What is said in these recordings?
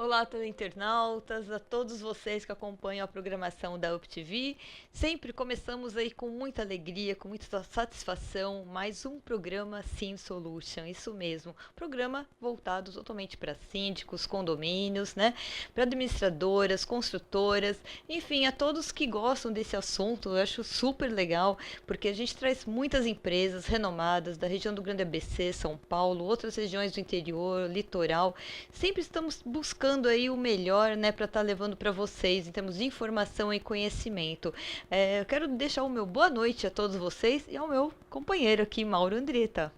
Olá, teleinternautas, a todos vocês que acompanham a programação da UpTV. Sempre começamos aí com muita alegria, com muita satisfação, mais um programa Sim Solution, isso mesmo. Programa voltado totalmente para síndicos, condomínios, né? Para administradoras, construtoras, enfim, a todos que gostam desse assunto. Eu acho super legal, porque a gente traz muitas empresas renomadas da região do Grande ABC, São Paulo, outras regiões do interior, litoral. Sempre estamos buscando aí o melhor, né, para estar levando para vocês em termos de informação e conhecimento. Eu quero deixar o meu boa noite a todos vocês e ao meu companheiro aqui, Mauro Andretta.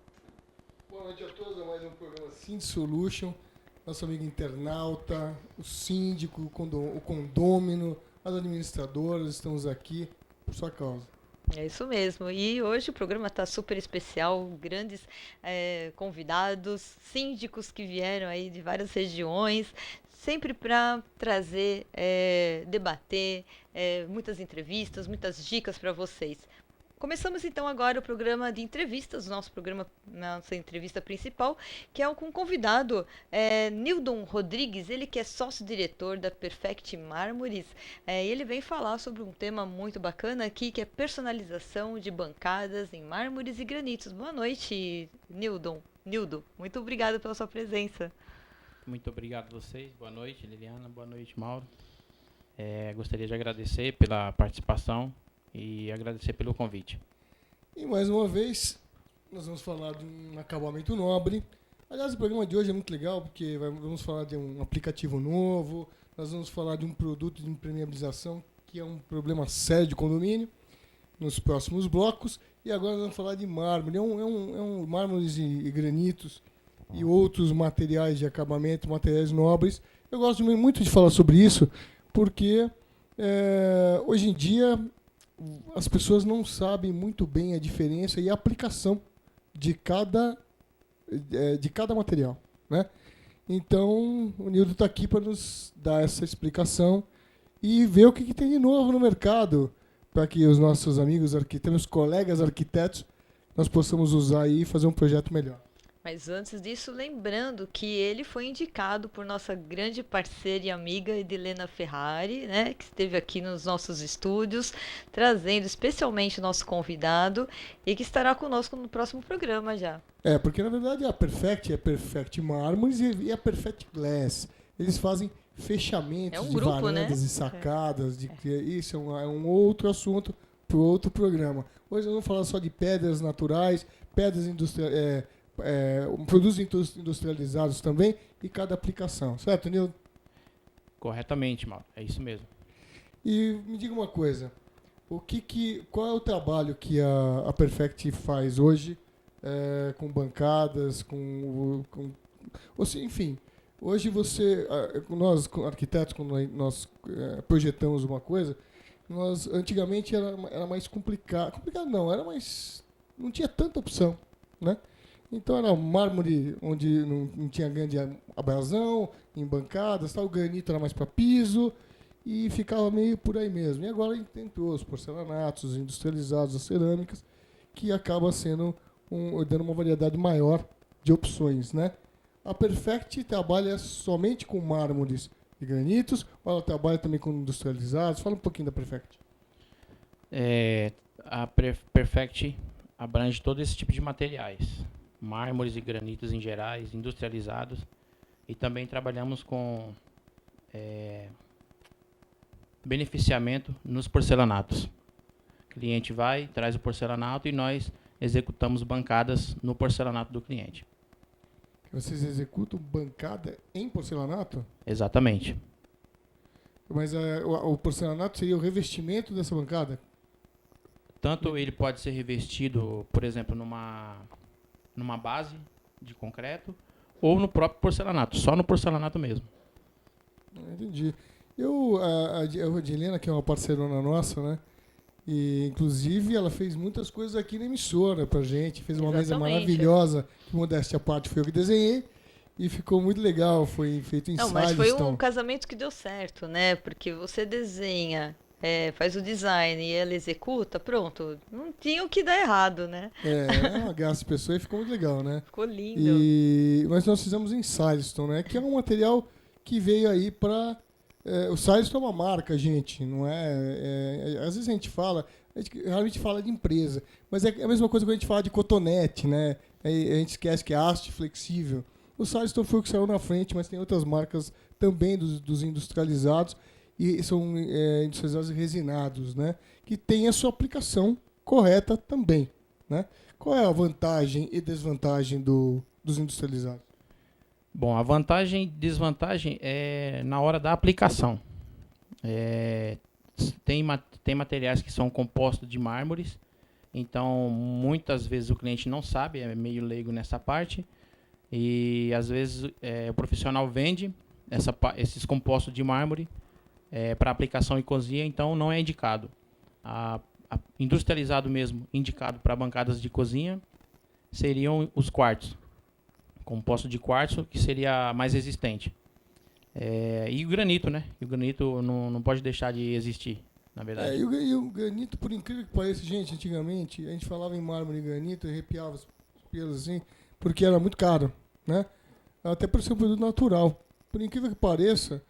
Boa noite a todos, mais um programa Sind Solution. Nosso amigo internauta, o síndico, o condômino, as administradoras, estamos aqui por sua causa. É isso mesmo. E hoje o programa está super especial, grandes convidados, síndicos que vieram aí de várias regiões, sempre para trazer, debater, muitas entrevistas, muitas dicas para vocês. Começamos então agora o programa de entrevistas, nosso programa, nossa entrevista principal, que é com um convidado, Nildon Rodrigues, ele que é sócio-diretor da Perfect Mármores, e ele vem falar sobre um tema muito bacana aqui, que é personalização de bancadas em mármores e granitos. Boa noite, Nildon. Nildo, muito obrigada pela sua presença. Muito obrigado a vocês, boa noite Liliana, boa noite Mauro. Gostaria de agradecer pela participação e agradecer pelo convite. E mais uma vez, nós vamos falar de um acabamento nobre. Aliás, o programa de hoje é muito legal, porque vamos falar de um aplicativo novo, nós vamos falar de um produto de impermeabilização, que é um problema sério de condomínio, nos próximos blocos. E agora nós vamos falar de mármore. É um mármores e granitos e outros materiais de acabamento, materiais nobres. Eu gosto muito de falar sobre isso, porque hoje em dia as pessoas não sabem muito bem a diferença e a aplicação de cada material, né? Então, o Nildo está aqui para nos dar essa explicação e ver o que tem de novo no mercado, para que os nossos amigos arquitetos, colegas arquitetos, nós possamos usar aí e fazer um projeto melhor. Mas antes disso, lembrando que ele foi indicado por nossa grande parceira e amiga Edilena Ferrari, né, que esteve aqui nos nossos estúdios, trazendo especialmente o nosso convidado e que estará conosco no próximo programa já. Porque na verdade a Perfect Mármores e a Perfect Glass, eles fazem fechamentos de varandas, né, e sacadas. Isso é um outro assunto para outro programa. Hoje nós vamos falar só de pedras naturais, pedras industriais, produtos industrializados também e cada aplicação. Certo, Nildo? Corretamente, Mauro. É isso mesmo. E me diga uma coisa. Qual é o trabalho que a Perfect faz hoje com bancadas, enfim, hoje nós arquitetos, quando nós projetamos uma coisa, antigamente era mais complicado. Complicado não, não tinha tanta opção, né? Então era mármore onde não tinha grande abrasão, em bancadas, o granito era mais para piso e ficava meio por aí mesmo. E agora entrou os porcelanatos, os industrializados, as cerâmicas, que acaba dando uma variedade maior de opções, né? A Perfect trabalha somente com mármores e granitos, ou ela trabalha também com industrializados? Fala um pouquinho da Perfect. A Perfect abrange todo esse tipo de materiais. Mármores e granitos em gerais, industrializados, e também trabalhamos com beneficiamento nos porcelanatos. O cliente traz o porcelanato e nós executamos bancadas no porcelanato do cliente. Vocês executam bancada em porcelanato? Exatamente. Mas o porcelanato seria o revestimento dessa bancada? Tanto ele pode ser revestido, por exemplo, numa base de concreto, ou no próprio porcelanato, só no porcelanato mesmo. Entendi. A Edilena, que é uma parceirona nossa, né? E, inclusive, ela fez muitas coisas aqui na emissora pra gente, fez uma mesa maravilhosa, que modéstia à parte foi eu que desenhei, e ficou muito legal, foi feito ensaio. Não, mas foi um casamento que deu certo, né? Porque você desenha, faz o design e ela executa, pronto. Não tinha o que dar errado, né? É uma graça de pessoa e ficou muito legal, né? Ficou lindo. Mas nós fizemos em Silestone, né? Que é um material que veio aí para... o Silestone é uma marca, gente, não é... às vezes a gente realmente fala de empresa, mas é a mesma coisa que a gente fala de cotonete, né? A gente esquece que é haste flexível. O Silestone foi o que saiu na frente, mas tem outras marcas também dos industrializados, e são industrializados e resinados, né? Que tem a sua aplicação correta também, né? Qual é a vantagem e desvantagem dos industrializados? Bom, a vantagem e desvantagem é na hora da aplicação. Tem materiais que são compostos de mármores, então muitas vezes o cliente não sabe, é meio leigo nessa parte, e às vezes o profissional vende esses compostos de mármore para aplicação em cozinha, então não é indicado. Industrializado mesmo, indicado para bancadas de cozinha, seriam os quartos. Composto de quartzo, que seria mais resistente. E o granito, né? E o granito não pode deixar de existir, na verdade. E o granito, por incrível que pareça, gente, antigamente, a gente falava em mármore e granito e arrepiava os pelos assim, porque era muito caro, né? Até por ser um produto natural. Por incrível que pareça,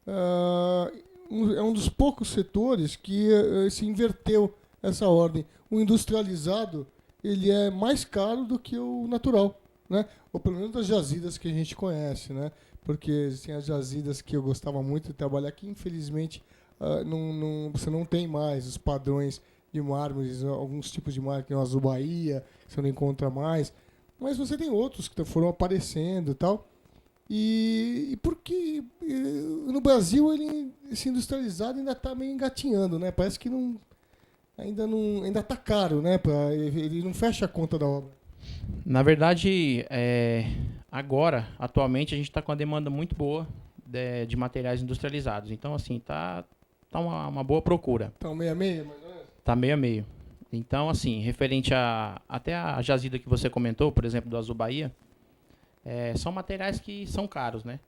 é um dos poucos setores que se inverteu essa ordem. O industrializado, ele é mais caro do que o natural, né? Ou pelo menos das jazidas que a gente conhece, né? Porque existem as jazidas que eu gostava muito de trabalhar, que infelizmente você não tem mais os padrões de mármores, alguns tipos de mármore, que é o Azul Bahia, que você não encontra mais, mas você tem outros que foram aparecendo e tal. E porque no Brasil esse industrializado ainda está meio engatinhando, né? Parece que ainda está caro, né? Ele não fecha a conta da obra. Na verdade, atualmente, a gente está com uma demanda muito boa de materiais industrializados. Então, assim, tá uma boa procura. Tá meio a meio, mais ou menos? Tá meio a meio. Então, assim, referente até a jazida que você comentou, por exemplo, do Azul Bahia, são materiais que são caros, né?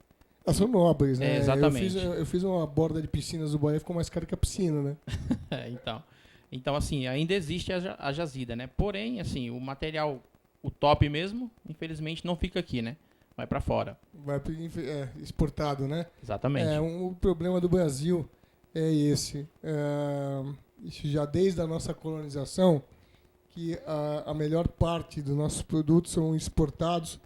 São nobres, né? Exatamente. Eu fiz uma borda de piscina Azul Bahia, ficou mais caro que a piscina, né? Então, assim, ainda existe a jazida, né? Porém, assim, o material, o top mesmo, infelizmente não fica aqui, né? Vai para fora. Vai exportado, né? Exatamente. O problema do Brasil é esse. Isso já desde a nossa colonização, que a melhor parte dos nossos produtos são exportados.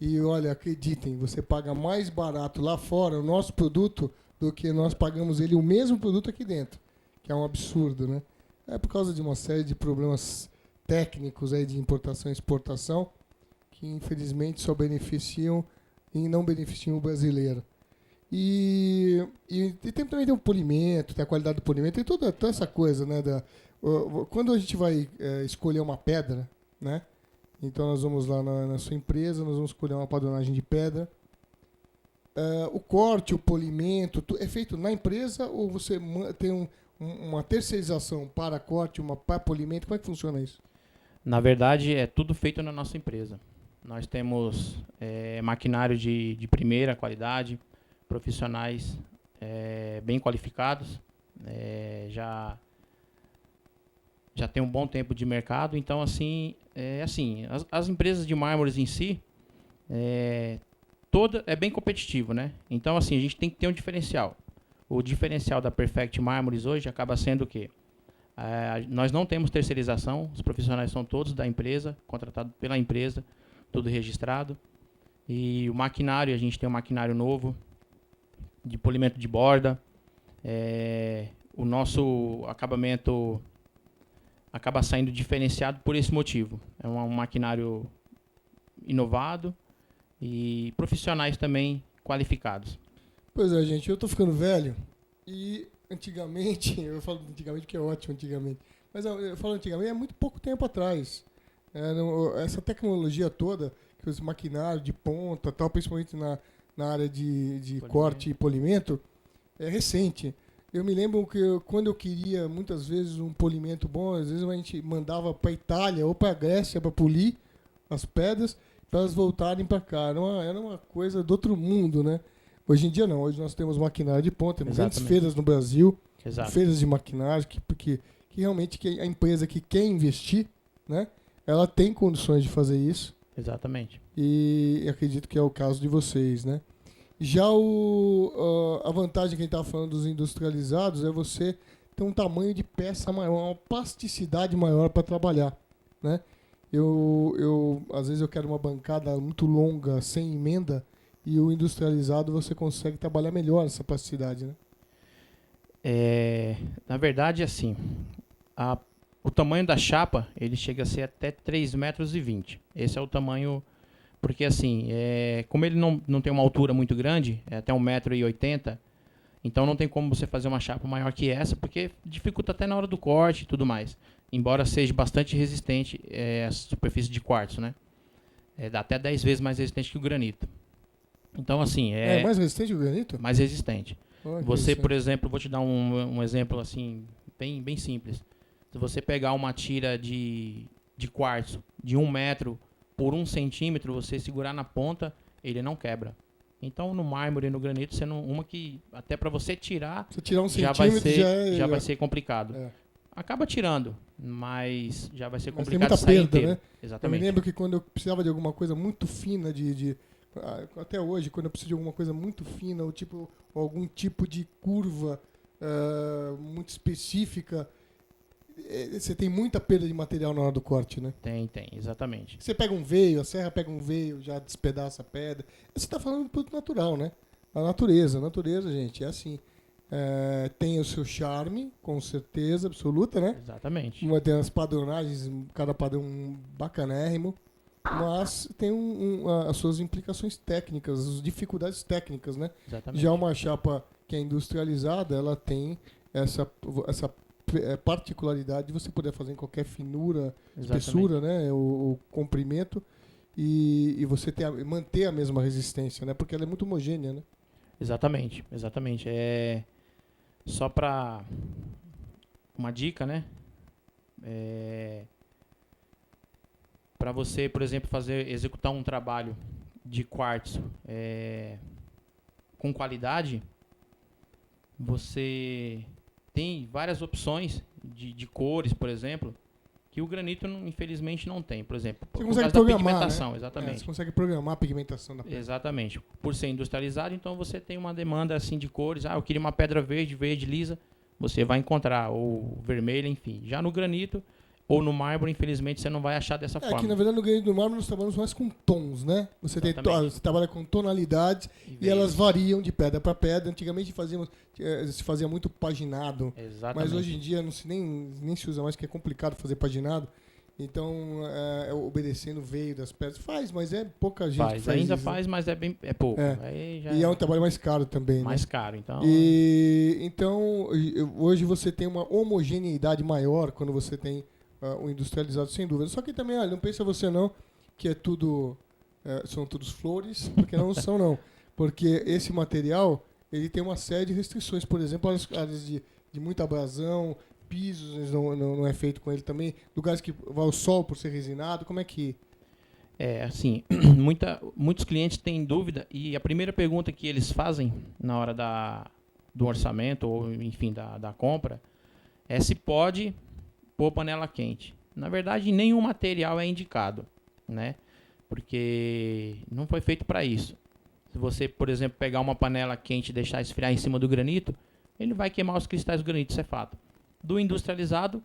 E olha, acreditem, você paga mais barato lá fora o nosso produto do que nós pagamos o mesmo produto aqui dentro, que é um absurdo, né? É por causa de uma série de problemas técnicos aí de importação e exportação que infelizmente só beneficiam e não beneficiam o brasileiro. E também tem o polimento, tem a qualidade do polimento, tem toda essa coisa, né? Quando a gente vai escolher uma pedra, né? Então nós vamos lá na sua empresa, nós vamos escolher uma padronagem de pedra. O corte, o polimento, é feito na empresa ou você tem uma terceirização para corte, uma para polimento? Como é que funciona isso? Na verdade, é tudo feito na nossa empresa. Nós temos maquinário de primeira qualidade, profissionais bem qualificados, já tem um bom tempo de mercado. Então, assim, as empresas de mármores em si, toda é bem competitivo, né? Então, assim, a gente tem que ter um diferencial. O diferencial da Perfect Mármores hoje acaba sendo o quê? Nós não temos terceirização, os profissionais são todos da empresa, contratados pela empresa, tudo registrado. E o maquinário, a gente tem um maquinário novo, de polimento de borda. O nosso acabamento acaba saindo diferenciado por esse motivo. É um maquinário inovado e profissionais também qualificados. Pois é, gente, eu tô ficando velho e antigamente, eu falo antigamente porque é ótimo antigamente, mas eu falo antigamente, é muito pouco tempo atrás. Essa tecnologia toda, que os maquinários de ponta, tal, principalmente na área de corte e polimento, é recente. Eu me lembro que quando eu queria muitas vezes um polimento bom, às vezes a gente mandava para a Itália ou para a Grécia para polir as pedras para elas voltarem para cá. Era uma coisa do outro mundo, né? Hoje em dia não, hoje nós temos maquinário de ponta, temos grandes feiras no Brasil, feiras de maquinário, que realmente a empresa que quer investir, né, ela tem condições de fazer isso. Exatamente. E acredito que é o caso de vocês, né? Já a vantagem que a gente estava falando dos industrializados é você ter um tamanho de peça maior, uma plasticidade maior para trabalhar, né? Às vezes eu quero uma bancada muito longa, sem emenda, e o industrializado você consegue trabalhar melhor essa plasticidade, né? Na verdade, assim, o tamanho da chapa, ele chega a ser até 3,20 metros. Esse é o tamanho, porque assim, como ele não tem uma altura muito grande, é até 1,80 m, então não tem como você fazer uma chapa maior que essa, porque dificulta até na hora do corte e tudo mais. Embora seja bastante resistente a superfície de quartzo, né? Dá até 10 vezes mais resistente que o granito. Então, assim, É mais resistente que o granito? mais resistente. Oh, Você, por exemplo, vou te dar um exemplo assim, bem simples. Se você pegar uma tira de quartzo de 1 metro por 1 centímetro, você segurar na ponta, ele não quebra. Então, no mármore e no granito, uma que até para você tirar, se tirar 1 já centímetro vai ser complicado. É. Acaba tirando, mas já vai ser Mas tem complicado muita sair perda, inteiro. né? Exatamente. Eu me lembro que quando eu precisava de alguma coisa muito fina, até hoje, quando eu preciso de alguma coisa muito fina, ou algum tipo de curva muito específica, você tem muita perda de material na hora do corte, né? Tem, exatamente. Você pega um veio, a serra pega um veio, já despedaça a pedra. Você está falando do produto natural, né? A natureza, gente, é assim. Tem o seu charme, com certeza absoluta, né? Exatamente. Tem as padronagens, cada padrão bacanérrimo, mas tem as suas implicações técnicas, as dificuldades técnicas, né? Exatamente. Já uma chapa que é industrializada, ela tem essa particularidade de você poder fazer em qualquer finura, espessura, né? O comprimento, e você manter a mesma resistência, né? Porque ela é muito homogênea, né? Exatamente. Só para uma dica, né? Para você, por exemplo, executar um trabalho de quartzo com qualidade, você tem várias opções de cores, por exemplo, que o granito, infelizmente, não tem. Por exemplo, você por consegue causa da programar, pigmentação, né? exatamente. Você consegue programar a pigmentação da pedra. Exatamente. Por ser industrializado, então você tem uma demanda assim de cores. Eu queria uma pedra verde lisa. Você vai encontrar, ou vermelha, enfim. Já no granito ou no mármore, infelizmente, você não vai achar dessa forma. Que na verdade no granito e no mármore nós trabalhamos mais com tons, né? Você trabalha com tonalidades e elas variam de pedra para pedra. Antigamente se fazia muito paginado. Exatamente. Mas hoje em dia nem se usa mais, que é complicado fazer paginado. Então, obedecendo o veio das pedras, mas é pouca gente que faz ainda isso, faz, mas é pouco. E é um trabalho mais caro também, mais né? caro, então... Então, hoje você tem uma homogeneidade maior quando você tem o industrializado, sem dúvida. Só que também, não pensa você não, que é tudo... são todos flores, porque não são não. Porque esse material, ele tem uma série de restrições. Por exemplo, as áreas de muita abrasão, pisos não é feito com ele também, lugares que vai o sol por ser resinado, como é que... assim, muitos clientes têm dúvida, e a primeira pergunta que eles fazem na hora do orçamento, ou enfim, da compra, é se pode pôr panela quente. Na verdade, nenhum material é indicado, né? Porque não foi feito para isso. Se você, por exemplo, pegar uma panela quente e deixar esfriar em cima do granito, ele vai queimar os cristais do granito, isso é fato. Do industrializado,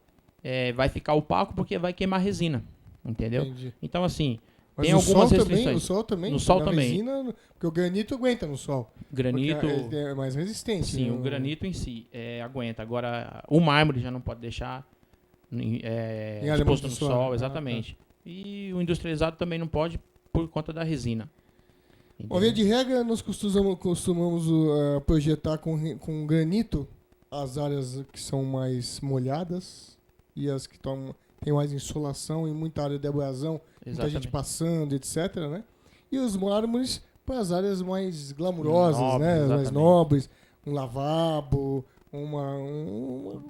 vai ficar opaco porque vai queimar resina, entendeu? Entendi. Então, assim, mas tem algumas restrições. Também, no sol também? No sol também. Resina, porque o granito aguenta no sol. Granito... É mais resistente. Sim, o granito em si aguenta. Agora, o mármore já não pode deixar exposto no sol, exatamente. E o industrializado também não pode por conta da resina. Bom, via de regra, nós costumamos projetar com granito as áreas que são mais molhadas e as que têm mais insolação e muita área de abrasão, muita gente passando, etc. Né? E os mármores para as áreas mais glamourosas, né? Mais nobres, um lavabo,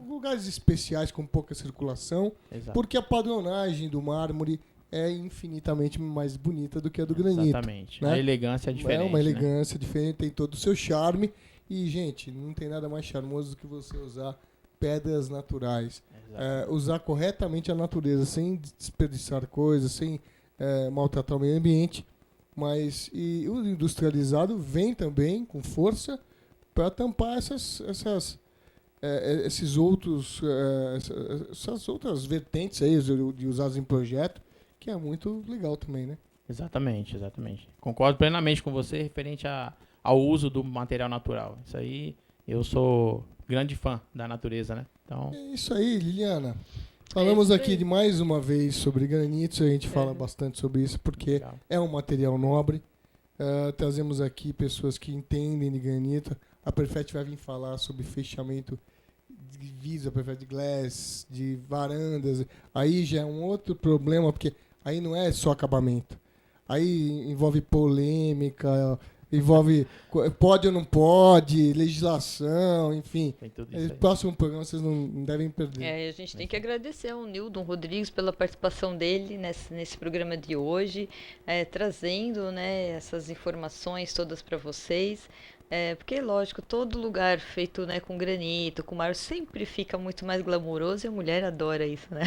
lugares especiais com pouca circulação, porque a padronagem do mármore é infinitamente mais bonita do que a do granito. Exatamente. Né? A elegância é diferente. É uma elegância diferente, tem todo o seu charme. E, gente, não tem nada mais charmoso do que você usar pedras naturais. Usar corretamente a natureza, sem desperdiçar coisas, sem maltratar o meio ambiente. Mas e o industrializado vem também com força para tampar essas outras vertentes aí de usados em projeto, que é muito legal também, né? Exatamente, exatamente. Concordo plenamente com você referente ao uso do material natural. Isso aí, eu sou grande fã da natureza, né? Então, É isso aí, Liliana. Falamos aqui de mais uma vez sobre granitos, a gente fala bastante sobre isso, porque legal. é um material nobre. Trazemos aqui pessoas que entendem de granito. A Perfect vai vir falar sobre fechamento de visa, Perfect Glass, de varandas. Aí já é um outro problema, porque aí não é só acabamento. Aí envolve polêmica, envolve pode ou não pode, legislação, enfim. Tem tudo isso aí. Próximo programa vocês não devem perder. A gente tem que agradecer ao Nildon Rodrigues pela participação dele nesse programa de hoje, trazendo, né, essas informações todas para vocês. Porque, lógico, todo lugar feito, né, com granito, com mármore, sempre fica muito mais glamouroso e a mulher adora isso, né?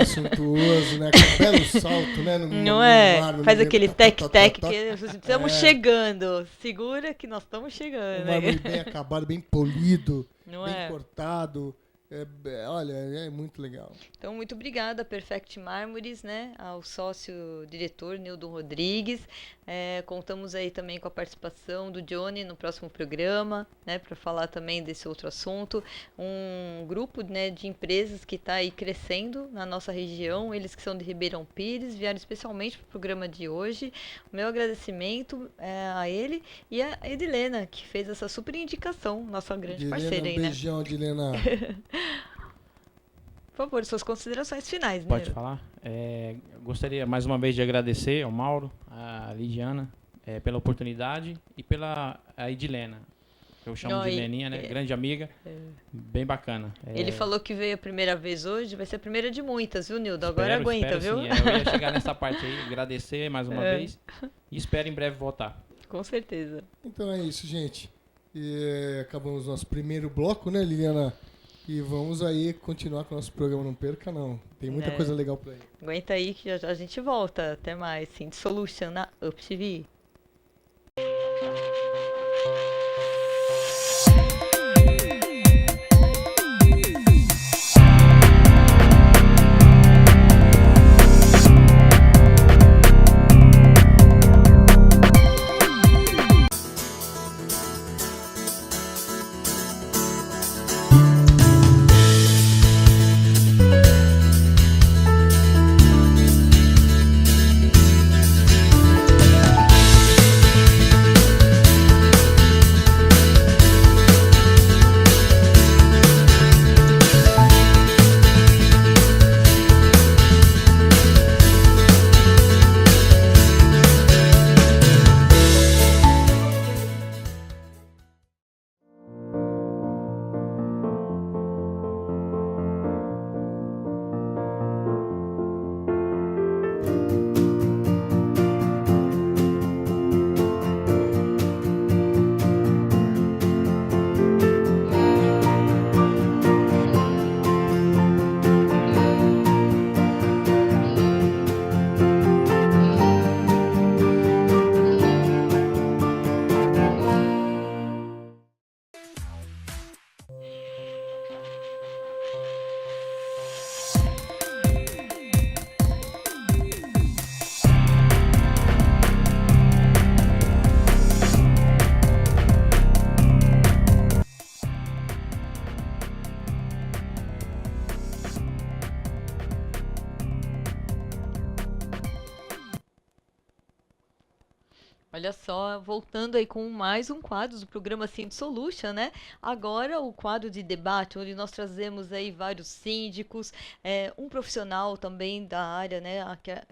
É suntuoso, né? Com belo salto, né? Não é? Faz aquele tec-tec que estamos chegando. Segura que nós estamos chegando. Um mármore bem acabado, bem polido, Não bem é? cortado. Olha, é muito legal. Então, muito obrigada, Perfect Mármores, né, ao sócio-diretor Nildon Rodrigues. Contamos aí também com a participação do Johnny no próximo programa, né, para falar também desse outro assunto. Um grupo, né, de empresas que está aí crescendo na nossa região, eles que são de Ribeirão Pires, vieram especialmente para o programa de hoje. O meu agradecimento a ele e a Edilena, que fez essa super indicação, nossa grande parceira aí, né? Beijão, Edilena. Por favor, suas considerações finais, né? Pode falar? Gostaria mais uma vez de agradecer ao Mauro, à Lidiana, pela oportunidade e pela a Edilena. Eu chamo de Leninha, né? Grande amiga, bem bacana. Ele falou que veio a primeira vez hoje, vai ser a primeira de muitas, viu, Nildo? Agora aguenta, viu? Sim, eu ia chegar nessa parte aí, agradecer mais uma vez e espero em breve voltar. Com certeza. Então é isso, gente. Acabamos nosso primeiro bloco, né, Liliana? E vamos aí continuar com o nosso programa. Não perca, não. Tem muita coisa legal por aí. Aguenta aí que já a gente volta. Até mais. Sim, Solution na UpTV. Olha só, voltando aí com mais um quadro do programa Syndic Solution, né? Agora o quadro de debate, onde nós trazemos aí vários síndicos, um profissional também da área, né,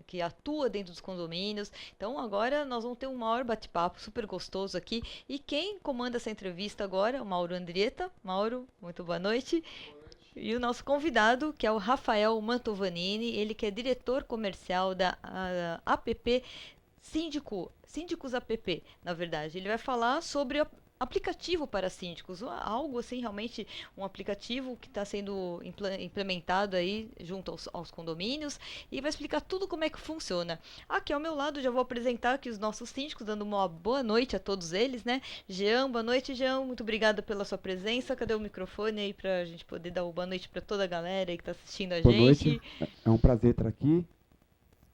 que atua dentro dos condomínios. Então agora nós vamos ter um maior bate-papo super gostoso aqui. E quem comanda essa entrevista agora é o Mauro Andrietta. Mauro, muito boa noite. E o nosso convidado, que é o Rafael Mantovanini, ele que é diretor comercial da APP Síndicos APP, na verdade. Ele vai falar sobre aplicativo para síndicos, algo assim realmente, um aplicativo que está sendo implementado aí junto aos condomínios e vai explicar tudo como é que funciona. Aqui ao meu lado já vou apresentar aqui os nossos síndicos, dando uma boa noite a todos eles, né? Jean, boa noite, Jean, muito obrigada pela sua presença. Cadê o microfone aí para a gente poder dar uma boa noite para toda a galera aí que está assistindo a Boa gente? noite, é um prazer estar aqui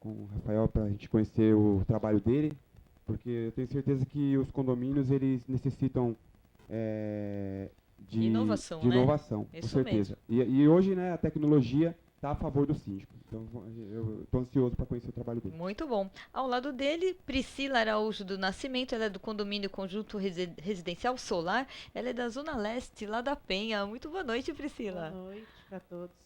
com o Rafael para a gente conhecer o trabalho dele, porque eu tenho certeza que os condomínios eles necessitam de Inovação, de né? inovação, com Isso certeza. E hoje, né, a tecnologia está a favor do síndico. Então eu estou ansioso para conhecer o trabalho dele. Muito bom. Ao lado dele, Priscila Araújo do Nascimento, ela é do condomínio Conjunto Residencial Solar, ela é da Zona Leste, lá da Penha. Muito boa noite, Priscila. Boa noite para todos.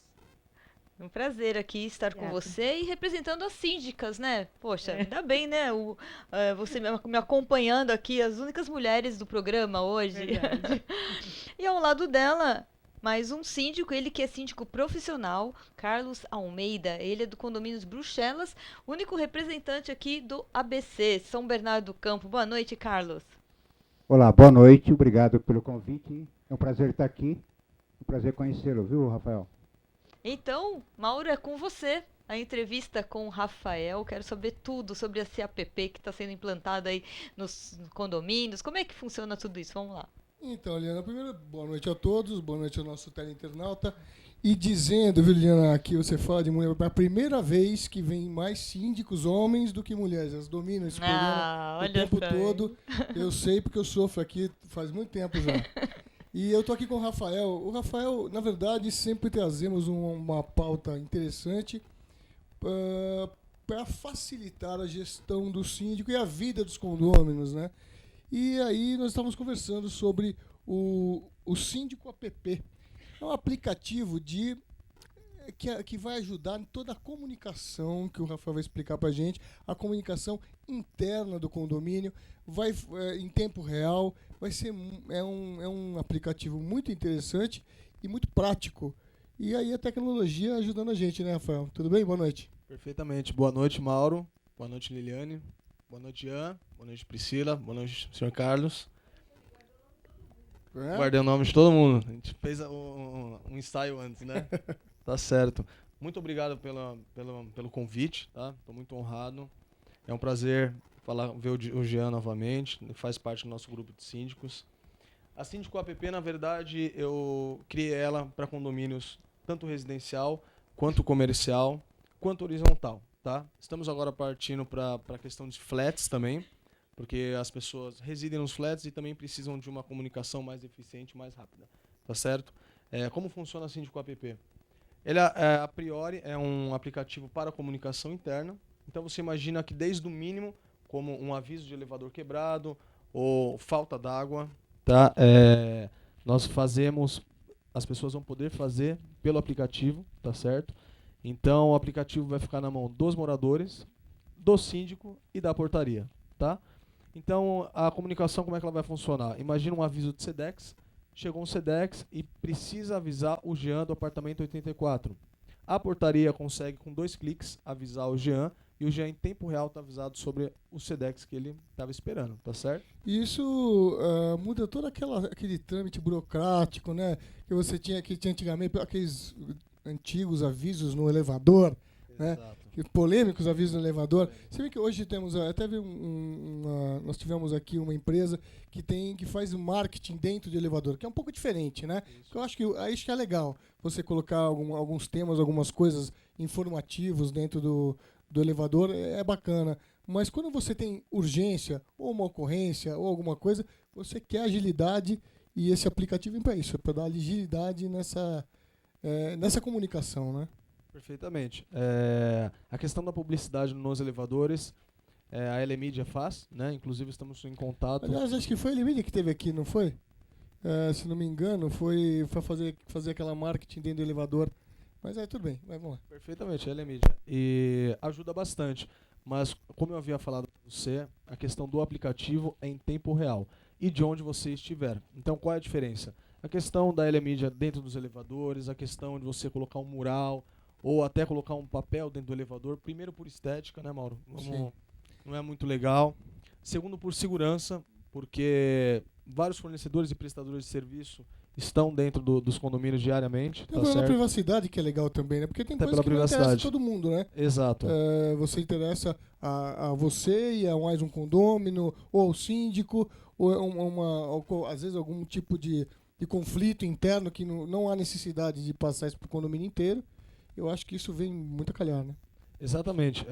Um prazer aqui estar com Obrigada. você e representando as síndicas, né? Poxa, ainda bem, né? Você me acompanhando aqui, as únicas mulheres do programa hoje. Verdade. E ao lado dela, mais um síndico, ele que é síndico profissional, Carlos Almeida. Ele é do Condomínios Bruxelas, único representante aqui do ABC, São Bernardo do Campo. Boa noite, Carlos. Olá, boa noite, obrigado pelo convite. É um prazer estar aqui, um prazer conhecê-lo, viu, Rafael? Então, Mauro, é com você. A entrevista com o Rafael, quero saber tudo sobre a CAPP que está sendo implantada aí nos condomínios. Como é que funciona tudo isso? Vamos lá. Então, Liana, primeiro, boa noite a todos, boa noite ao nosso teleinternauta. E dizendo, viu, Liana, aqui você fala de mulher, é a primeira vez que vem mais síndicos homens do que mulheres. Elas dominam esse programa o olha tempo só. todo. Eu sei porque eu sofro aqui faz muito tempo já. E eu tô aqui com o Rafael. O Rafael, na verdade, sempre trazemos uma pauta interessante para facilitar a gestão do síndico e a vida dos condôminos, né? E aí nós estávamos conversando sobre o Síndico App. É um aplicativo que vai ajudar em toda a comunicação, que o Rafael vai explicar para a gente, a comunicação interna do condomínio, vai em tempo real, é um aplicativo muito interessante e muito prático. E aí a tecnologia ajudando a gente, né, Rafael? Tudo bem? Boa noite. Perfeitamente. Boa noite, Mauro. Boa noite, Liliane. Boa noite, Ian. Boa noite, Priscila. Boa noite, senhor Carlos. Guardei o nome de todo mundo. A gente fez um ensaio antes, né? Tá certo. Muito obrigado pelo convite, tá? Tô muito honrado. É um prazer ver o Jean novamente. Ele faz parte do nosso grupo de síndicos. A Síndico App, na verdade, eu criei ela para condomínios tanto residencial, quanto comercial, quanto horizontal, tá? Estamos agora partindo para a questão de flats também, porque as pessoas residem nos flats e também precisam de uma comunicação mais eficiente, mais rápida, tá certo? Como funciona a Síndico App? Ele, a priori, é um aplicativo para comunicação interna. Então, você imagina que desde o mínimo, como um aviso de elevador quebrado ou falta d'água, tá? Nós fazemos, as pessoas vão poder fazer pelo aplicativo, tá certo? Então, o aplicativo vai ficar na mão dos moradores, do síndico e da portaria, tá? Então, a comunicação, como é que ela vai funcionar? Imagina um aviso de SEDEX. Chegou um SEDEX e precisa avisar o Jean do apartamento 84. A portaria consegue, com 2 cliques, avisar o Jean, e o Jean, em tempo real, está avisado sobre o SEDEX que ele estava esperando, tá certo? E isso muda todo aquele trâmite burocrático, né? Que tinha antigamente, aqueles antigos avisos no elevador, né? Exato. Polêmicos avisos no elevador. Você vê que hoje temos, nós tivemos aqui uma empresa que faz marketing dentro de elevador, que é um pouco diferente, né? Eu acho que é legal você colocar alguns temas, algumas coisas informativos dentro do elevador, é bacana. Mas quando você tem urgência, ou uma ocorrência, ou alguma coisa, você quer agilidade, e esse aplicativo vem para isso, para dar agilidade nessa comunicação, né? Perfeitamente. A questão da publicidade nos elevadores, a Elemídia faz, né? Inclusive estamos em contato. Aliás, acho que foi a Elemídia que teve aqui, não foi? Se não me engano, foi fazer aquela marketing dentro do elevador. Mas tudo bem, vamos lá. Perfeitamente, a Elemídia. E ajuda bastante. Mas, como eu havia falado para você, a questão do aplicativo é em tempo real e de onde você estiver. Então, qual é a diferença? A questão da Elemídia dentro dos elevadores, a questão de você colocar um mural, ou até colocar um papel dentro do elevador, primeiro por estética, né, Mauro? Não é muito legal. Segundo, por segurança, porque vários fornecedores e prestadores de serviço estão dentro dos condomínios diariamente. Tem Tá a certo? privacidade que é legal também, né? Porque tem Até coisas que pela não interessam a privacidade. todo mundo, né? Exato. Você interessa a você e a mais um condômino, ou ao síndico, ou ou às vezes algum tipo de conflito interno que não há necessidade de passar isso para o condomínio inteiro. Eu acho que isso vem muito a calhar, né? Exatamente.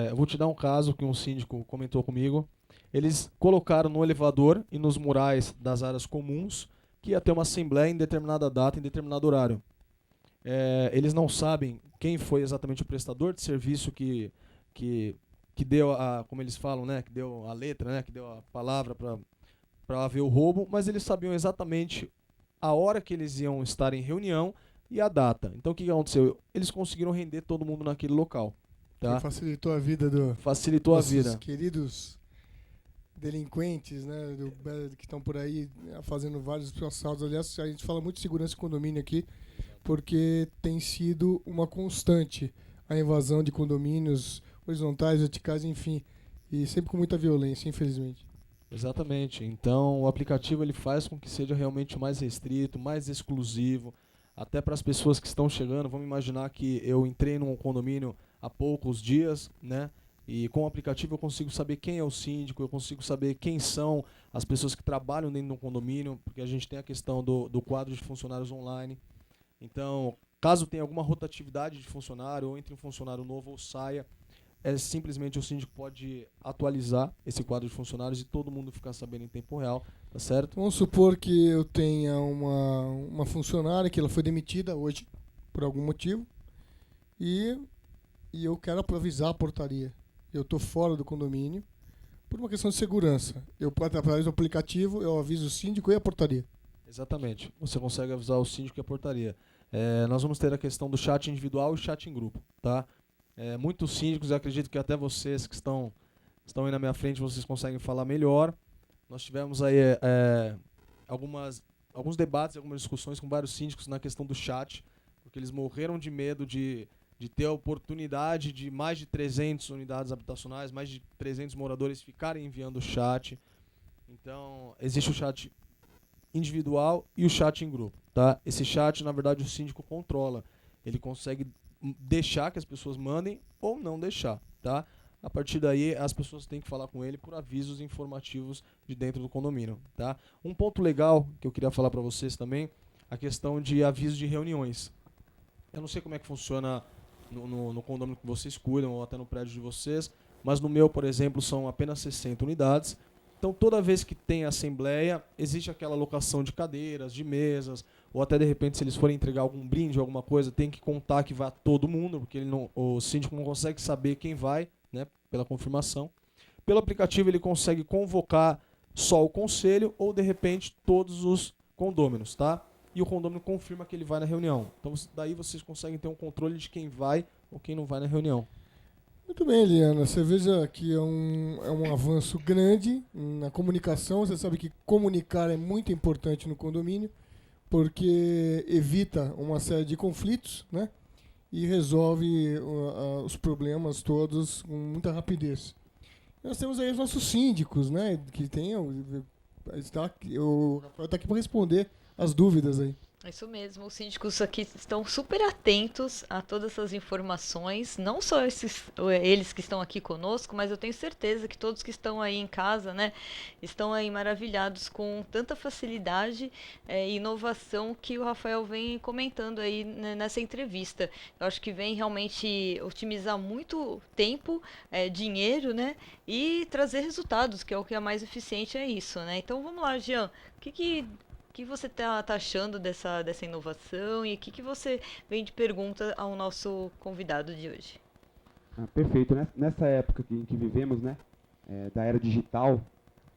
Eu vou te dar um caso que um síndico comentou comigo. Eles colocaram no elevador e nos murais das áreas comuns que ia ter uma assembleia em determinada data, em determinado horário. Eles não sabem quem foi exatamente o prestador de serviço que deu como eles falam, né, que deu a letra, né, que deu a palavra para haver o roubo, mas eles sabiam exatamente a hora que eles iam estar em reunião e a data. Então o que aconteceu? Eles conseguiram render todo mundo naquele local. Tá? Facilitou a vida Facilitou a nossos vida. queridos delinquentes, né, que estão por aí fazendo vários assaltos. Aliás, a gente fala muito de segurança e condomínio aqui, porque tem sido uma constante a invasão de condomínios horizontais, verticais, enfim, e sempre com muita violência, infelizmente. Exatamente. Então, o aplicativo ele faz com que seja realmente mais restrito, mais exclusivo, até para as pessoas que estão chegando. Vamos imaginar que eu entrei num condomínio há poucos dias, né? E com o aplicativo eu consigo saber quem é o síndico, eu consigo saber quem são as pessoas que trabalham dentro do condomínio, porque a gente tem a questão do quadro de funcionários online. Então, caso tenha alguma rotatividade de funcionário, ou entre um funcionário novo ou saia, simplesmente o síndico pode atualizar esse quadro de funcionários e todo mundo ficar sabendo em tempo real, tá certo? Vamos supor que eu tenha uma funcionária que ela foi demitida hoje, por algum motivo, e eu quero avisar a portaria. Eu estou fora do condomínio por uma questão de segurança. Através do aplicativo, eu aviso o síndico e a portaria. Exatamente. Você consegue avisar o síndico e a portaria. Nós vamos ter a questão do chat individual e chat em grupo, tá? Muitos síndicos, eu acredito que até vocês que estão aí na minha frente, vocês conseguem falar melhor. Nós tivemos aí alguns debates, algumas discussões com vários síndicos na questão do chat, porque eles morreram de medo de ter a oportunidade de mais de 300 unidades habitacionais, mais de 300 moradores ficarem enviando o chat. Então, existe o chat individual e o chat em grupo, tá? Esse chat, na verdade, o síndico controla. Ele consegue deixar que as pessoas mandem ou não deixar, tá? A partir daí, as pessoas têm que falar com ele por avisos informativos de dentro do condomínio, tá? Um ponto legal que eu queria falar para vocês também, a questão de aviso de reuniões. Eu não sei como é que funciona no condomínio que vocês cuidam ou até no prédio de vocês, mas no meu, por exemplo, são apenas 60 unidades. Então, toda vez que tem assembleia, existe aquela alocação de cadeiras, de mesas, ou até, de repente, se eles forem entregar algum brinde, alguma coisa, tem que contar que vai todo mundo, porque o síndico não consegue saber quem vai, né, pela confirmação. Pelo aplicativo, ele consegue convocar só o conselho ou, de repente, todos os condôminos, tá? E o condômino confirma que ele vai na reunião. Então, daí vocês conseguem ter um controle de quem vai ou quem não vai na reunião. Muito bem, Eliana. Você veja que é um avanço grande na comunicação. Você sabe que comunicar é muito importante no condomínio, porque evita uma série de conflitos, né? E resolve os problemas todos com muita rapidez. Nós temos aí os nossos síndicos, né? Que tem o Rafael está aqui para responder as dúvidas aí. Isso mesmo, os síndicos aqui estão super atentos a todas essas informações, não só eles que estão aqui conosco, mas eu tenho certeza que todos que estão aí em casa, né, estão aí maravilhados com tanta facilidade e inovação que o Rafael vem comentando aí, né, nessa entrevista. Eu acho que vem realmente otimizar muito tempo, dinheiro, né, e trazer resultados, que é o que é mais eficiente, é isso, né. Então vamos lá, Jean, o que você está achando dessa inovação e o que você vem de pergunta ao nosso convidado de hoje? Perfeito. Nessa época em que vivemos, né, da era digital,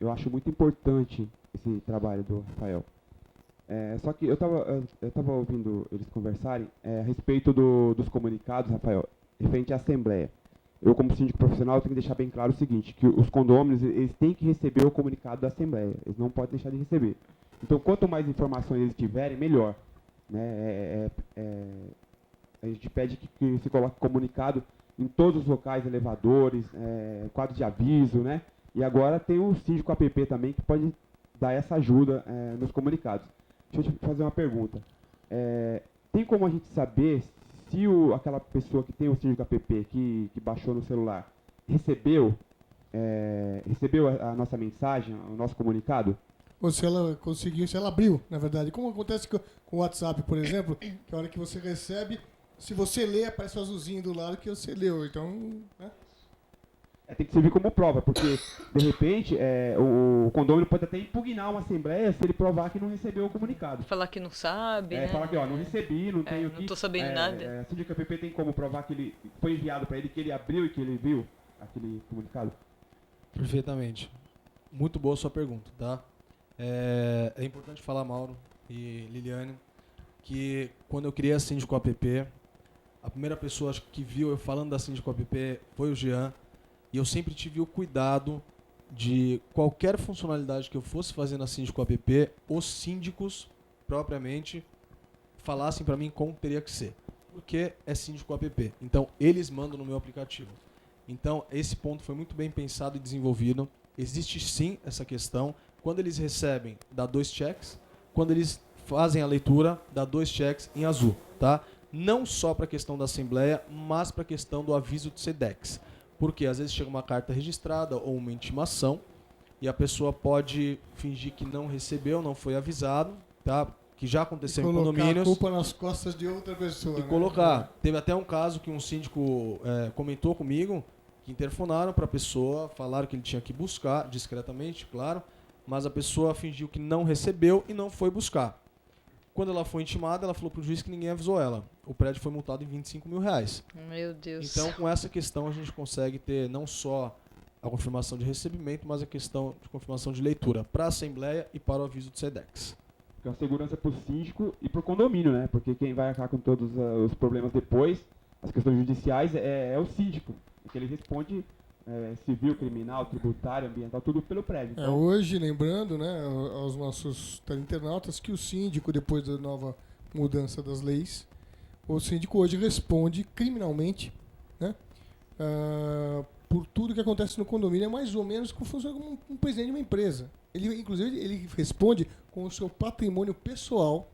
eu acho muito importante esse trabalho do Rafael. Só que eu estava ouvindo eles conversarem a respeito dos comunicados, Rafael, referente à Assembleia. Eu, como síndico profissional, tenho que deixar bem claro o seguinte, que os condôminos eles têm que receber o comunicado da Assembleia, eles não podem deixar de receber. Então, quanto mais informações eles tiverem, melhor. Né? A gente pede que se coloque comunicado em todos os locais, elevadores, quadro de aviso, né? E agora tem o síndico app também, que pode dar essa ajuda nos comunicados. Deixa eu te fazer uma pergunta. Tem como a gente saber se aquela pessoa que tem o síndico app que baixou no celular recebeu a nossa mensagem, o nosso comunicado? Ou se ela conseguiu, se ela abriu, na verdade. Como acontece com o WhatsApp, por exemplo, que a hora que você recebe, se você lê, aparece o azulzinho do lado que você leu. Então, né? Tem que servir como prova, porque, de repente, o condômino pode até impugnar uma assembleia se ele provar que não recebeu o comunicado. Falar que não sabe, né? Falar que, não recebi, não tenho não tô sabendo nada. A síndica app tem como provar que ele foi enviado para ele, que ele abriu e que ele viu aquele comunicado? Perfeitamente. Muito boa a sua pergunta, tá? É importante falar, Mauro e Liliane, que quando eu criei a Síndico App, a primeira pessoa que viu eu falando da Síndico App foi o Jean, e eu sempre tive o cuidado de qualquer funcionalidade que eu fosse fazer na Síndico App, os síndicos, propriamente, falassem para mim como teria que ser. Porque é Síndico App. Então, eles mandam no meu aplicativo. Então, esse ponto foi muito bem pensado e desenvolvido. Existe sim essa questão. Quando eles recebem, dá 2 checks. Quando eles fazem a leitura, dá 2 checks em azul, tá? Não só para a questão da Assembleia, mas para a questão do aviso do SEDEX. Porque às vezes chega uma carta registrada ou uma intimação e a pessoa pode fingir que não recebeu, não foi avisado, tá? Que já aconteceu em condomínios. Colocar a culpa nas costas de outra pessoa. E colocar. Teve até um caso que um síndico comentou comigo, que interfonaram para a pessoa, falaram que ele tinha que buscar, discretamente, claro, mas a pessoa fingiu que não recebeu e não foi buscar. Quando ela foi intimada, ela falou para o juiz que ninguém avisou ela. O prédio foi multado em R$25 mil. Meu Deus. Então, com essa questão, a gente consegue ter não só a confirmação de recebimento, mas a questão de confirmação de leitura para a Assembleia e para o aviso do SEDEX. Porque é uma segurança para o síndico e para o condomínio, né? Porque quem vai acabar com todos os problemas depois, as questões judiciais, é o síndico. Porque ele responde civil, criminal, tributário, ambiental, tudo pelo prédio. Então, hoje, lembrando, né, aos nossos internautas, que o síndico, depois da nova mudança das leis, o síndico hoje responde criminalmente, né, por tudo que acontece no condomínio. É mais ou menos como funciona como um presidente de uma empresa. Inclusive, ele responde com o seu patrimônio pessoal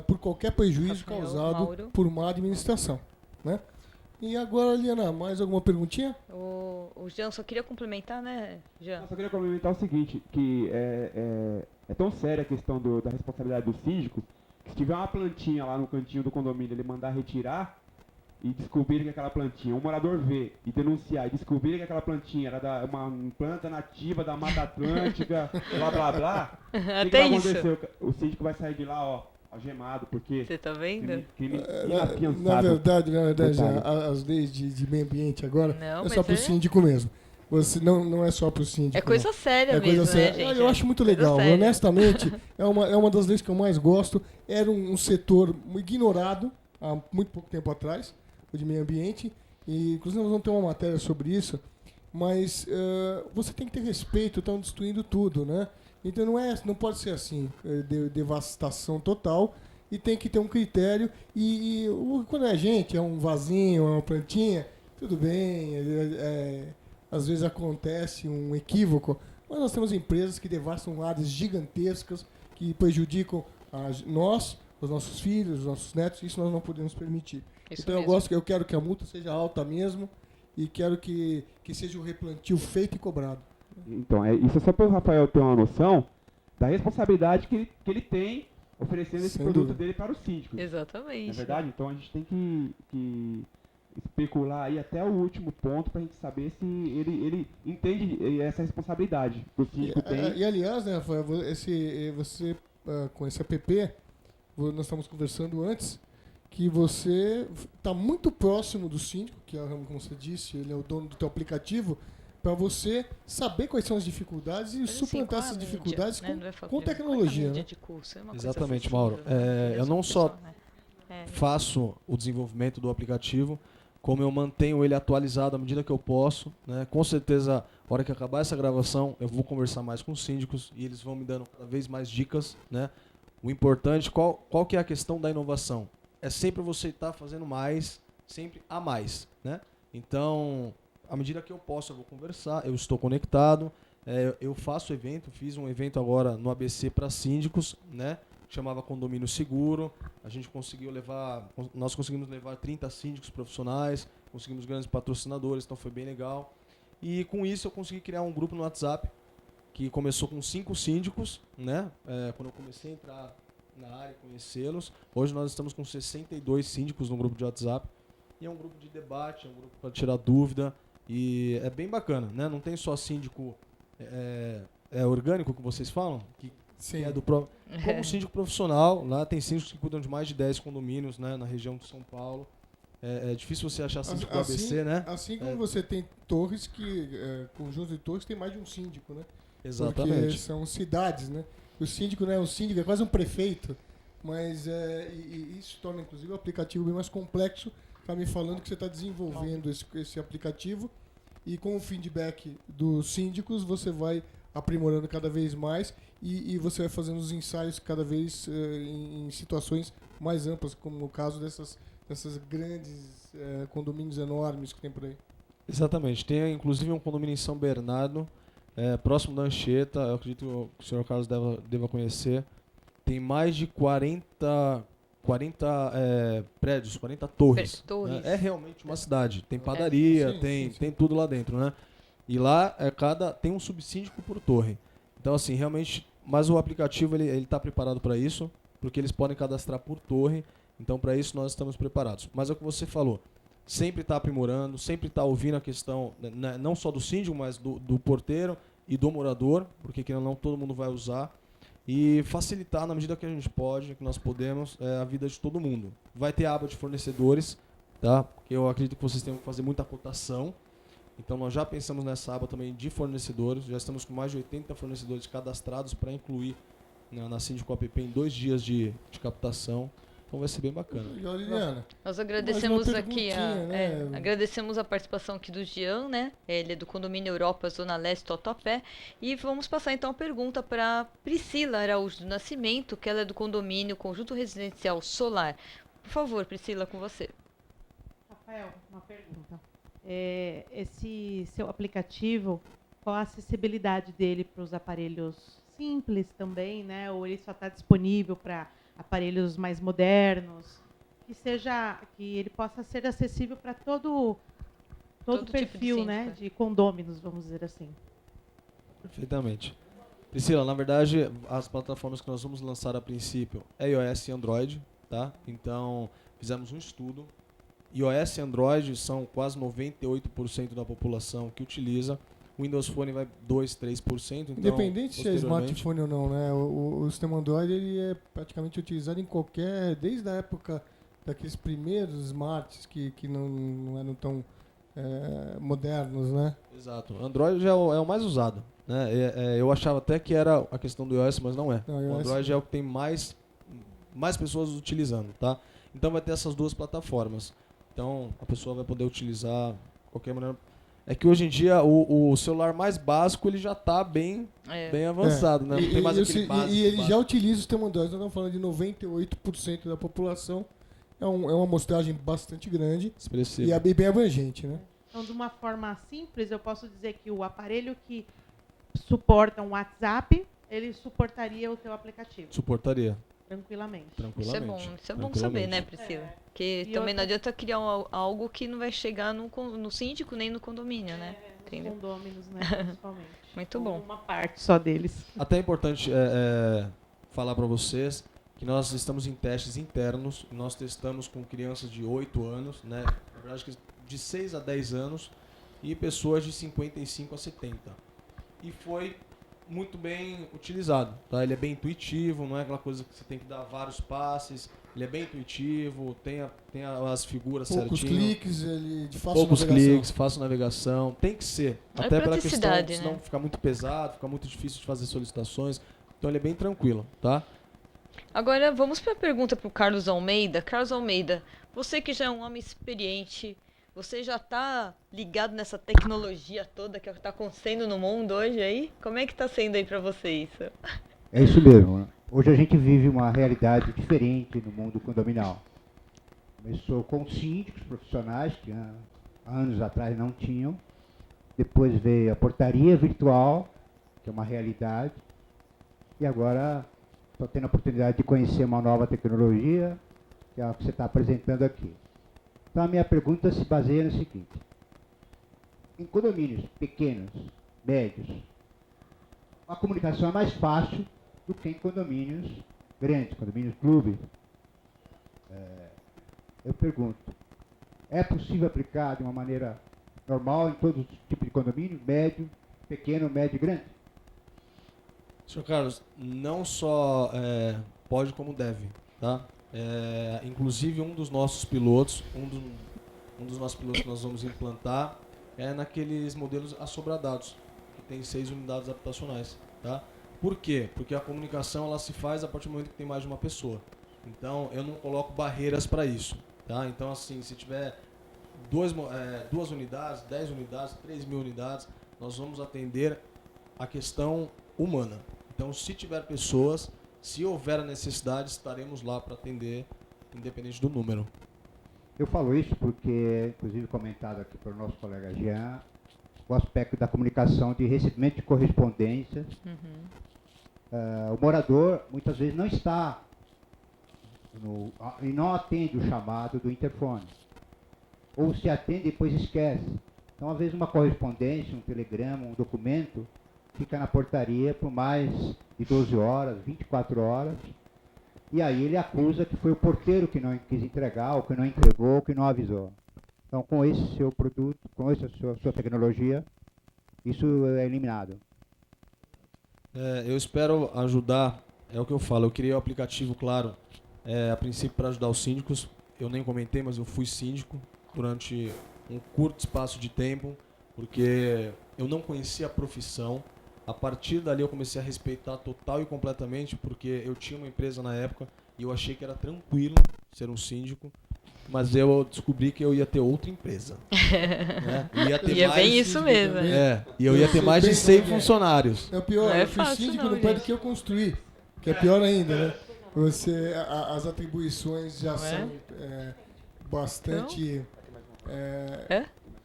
por qualquer prejuízo causado por má administração, né? E agora, Liana, mais alguma perguntinha? O Jean, só queria complementar, né, Jean? Eu só queria complementar o seguinte, que é tão séria a questão da responsabilidade do síndico, que se tiver uma plantinha lá no cantinho do condomínio, ele mandar retirar e descobrir que aquela plantinha, um morador vê e denunciar e descobrir que aquela plantinha era uma planta nativa da Mata Atlântica, blá blá blá, o que vai acontecer? O síndico vai sair de lá, ó, algemado, porque... Você tá vendo? Na verdade, as leis de meio ambiente agora é só pro síndico mesmo. Você não é só pro síndico. É coisa séria mesmo, coisa séria, né, gente? Eu acho muito legal. Honestamente, é uma das leis que eu mais gosto. Era um setor ignorado há muito pouco tempo atrás, o de meio ambiente. E, inclusive, nós vamos ter uma matéria sobre isso. Mas você tem que ter respeito, estão destruindo tudo, né? Então não pode ser assim, devastação total, e tem que ter um critério. Quando a gente é um vasinho, uma plantinha, tudo bem, às vezes acontece um equívoco, mas nós temos empresas que devastam áreas gigantescas, que prejudicam nós, os nossos filhos, os nossos netos. Isso nós não podemos permitir. Isso então mesmo. eu quero que a multa seja alta mesmo, e quero que seja um replantio feito e cobrado. Então, isso é só para o Rafael ter uma noção da responsabilidade que ele tem oferecendo esse produto dele para o síndico. Exatamente. Não é verdade? Então a gente tem que especular aí até o último ponto para a gente saber se ele entende essa responsabilidade que o síndico tem. E aliás, né, Rafael, você com esse app, nós estamos conversando antes, que você está muito próximo do síndico, que é, como você disse, ele é o dono do teu aplicativo, para você saber quais são as dificuldades e suplantar essas dificuldades com tecnologia. Né? Exatamente, Mauro. Eu não só faço o desenvolvimento do aplicativo, como eu mantenho ele atualizado à medida que eu posso. Né? Com certeza, na hora que acabar essa gravação, eu vou conversar mais com os síndicos e eles vão me dando cada vez mais dicas. Né? O importante, qual que é a questão da inovação? É sempre você estar fazendo mais, sempre a mais. Né? Então, à medida que eu posso, eu vou conversar, eu estou conectado, Eu faço evento, fiz um evento agora no ABC para síndicos, né? Chamava Condomínio Seguro. Nós conseguimos levar 30 síndicos profissionais, conseguimos grandes patrocinadores, então foi bem legal. E com isso eu consegui criar um grupo no WhatsApp, que começou com 5 síndicos, né? Quando eu comecei a entrar na área e conhecê-los. Hoje nós estamos com 62 síndicos no grupo de WhatsApp. E é um grupo de debate, é um grupo para tirar dúvida. E é bem bacana, né? Não tem só síndico orgânico que vocês falam, que Sim. é do próprio. Como síndico profissional, lá tem síndicos que cuidam de mais de 10 condomínios, né, na região de São Paulo. É difícil você achar síndico do ABC, né? Assim como você tem torres conjuntos de torres tem mais de um síndico, né? Exatamente. Porque são cidades, né? O síndico não é um síndico, é quase um prefeito. Mas isso torna, inclusive, o aplicativo bem mais complexo. Está me falando que você está desenvolvendo esse aplicativo e com o feedback dos síndicos você vai aprimorando cada vez mais e você vai fazendo os ensaios cada vez em situações mais amplas, como no caso dessas grandes condomínios enormes que tem por aí. Exatamente. Tem inclusive um condomínio em São Bernardo, próximo da Anchieta, eu acredito que o senhor Carlos deva conhecer. Tem mais de 40 prédios, 40 torres. Torres. É realmente uma cidade. Tem padaria, sim. tem tudo lá dentro, né? E lá tem um subsíndico por torre. Então, assim, realmente... Mas o aplicativo, ele está preparado para isso, porque eles podem cadastrar por torre. Então, para isso, nós estamos preparados. Mas é o que você falou. Sempre está aprimorando, sempre está ouvindo a questão, né, não só do síndico, mas do porteiro e do morador, porque querendo ou não, todo mundo vai usar. E facilitar, na medida que a gente pode, que nós podemos, a vida de todo mundo. Vai ter a aba de fornecedores, tá? Porque eu acredito que vocês tenham que fazer muita cotação. Então, nós já pensamos nessa aba também de fornecedores. Já estamos com mais de 80 fornecedores cadastrados para incluir na Síndico App em 2 dias de captação. Então, vai ser bem bacana. Legal, Liliana. Nós agradecemos Mais uma aqui perguntinha, né? agradecemos a participação aqui do Jean, né? Ele é do Condomínio Europa, Zona Leste, Tatuapé. E vamos passar então a pergunta para Priscila Araújo do Nascimento, que ela é do condomínio Conjunto Residencial Solar. Por favor, Priscila, com você. Rafael, uma pergunta. Esse seu aplicativo, qual a acessibilidade dele para os aparelhos simples também, né? Ou ele só está disponível para aparelhos mais modernos? Que ele possa ser acessível para todo perfil, tipo de né? De condôminos, vamos dizer assim. Perfeitamente. Priscila, na verdade, as plataformas que nós vamos lançar a princípio é iOS e Android, tá? Então, fizemos um estudo. iOS e Android são quase 98% da população que utiliza. Windows Phone vai 2, 3%. Então, independente se é smartphone ou não, né? O sistema Android ele é praticamente utilizado em desde a época daqueles primeiros smarts que não eram tão modernos, né? Exato. Android é o mais usado, né? Eu achava até que era a questão do iOS, mas não é. Não, o Android é o que tem mais pessoas utilizando, tá? Então vai ter essas 2 plataformas. Então a pessoa vai poder utilizar de qualquer maneira. É que hoje em dia o celular mais básico ele já está bem avançado, né? Não tem mais aquele básico. E ele já utiliza o sistema Android. Nós estamos falando de 98% da população. É uma amostragem bastante grande. Expressivo. E é bem abrangente, né? Então, de uma forma simples, eu posso dizer que o aparelho que suporta um WhatsApp, ele suportaria o teu aplicativo. Suportaria. Tranquilamente. Isso é bom saber, né, Priscila? Porque também não adianta criar algo que não vai chegar no síndico nem no condomínio, né? Nos condôminos, né, principalmente. Muito bom. Uma parte só deles. Até é importante falar para vocês que nós estamos em testes internos. Nós testamos com crianças de 8 anos, né? Na verdade, de 6 a 10 anos e pessoas de 55 a 70. E foi muito bem utilizado, tá? Ele é bem intuitivo, não é aquela coisa que você tem que dar vários passes. Ele é bem intuitivo, tem as figuras certinho. Poucos cliques, ele de fácil Poucos navegação. cliques, fácil navegação. Tem que ser. Até pela questão, né? senão fica muito pesado, fica muito difícil de fazer solicitações. Então ele é bem tranquilo, tá? Agora vamos para a pergunta para o Carlos Almeida. Carlos Almeida, você que já é um homem experiente, você já está ligado nessa tecnologia toda que está acontecendo no mundo hoje aí? Como é que está sendo aí para você isso? É isso mesmo. Hoje a gente vive uma realidade diferente no mundo condominial. Começou com síndicos profissionais, que há anos atrás não tinham. Depois veio a portaria virtual que é uma realidade. E agora estou tendo a oportunidade de conhecer uma nova tecnologia, que é a que você está apresentando aqui. Então a minha pergunta se baseia no seguinte: em condomínios pequenos, médios, a comunicação é mais fácil do que em condomínios grandes, condomínios clubes. Eu pergunto, é possível aplicar de uma maneira normal em todos os tipos de condomínio, médio, pequeno, médio e grande? Senhor Carlos, não só pode como deve, tá? Inclusive um dos nossos pilotos, um dos nossos pilotos que nós vamos implantar é naqueles modelos assobradados, que tem 6 unidades habitacionais, tá? Por quê? Porque a comunicação ela se faz a partir do momento que tem mais de uma pessoa. Então eu não coloco barreiras para isso, tá? Então assim, se tiver 2 unidades, 10 unidades, 3.000 unidades, nós vamos atender a questão humana. Então, se tiver pessoas, se houver a necessidade, estaremos lá para atender, independente do número. Eu falo isso porque, inclusive comentado aqui pelo nosso colega Jean, o aspecto da comunicação de recebimento de correspondências. O morador, muitas vezes, não está e não atende o chamado do interfone. Ou se atende e depois esquece. Então, às vezes, uma correspondência, um telegrama, um documento, fica na portaria por mais de 12 horas, 24 horas, e aí ele acusa que foi o porteiro que não quis entregar, ou que não entregou, ou que não avisou. Então, com esse seu produto, com essa sua tecnologia, isso é eliminado. Eu espero ajudar, é o que eu falo, eu criei o aplicativo, claro, a princípio para ajudar os síndicos. Eu nem comentei, mas eu fui síndico durante um curto espaço de tempo, porque eu não conhecia a profissão. A partir dali eu comecei a respeitar total e completamente, porque eu tinha uma empresa na época e eu achei que era tranquilo ser um síndico, mas eu descobri que eu ia ter outra empresa. Né? Ia ter é bem isso mesmo. E eu ia ter mais de 100 funcionários. É o pior, eu fui síndico no prédio que eu construí, que é pior ainda, né? As atribuições já são bastante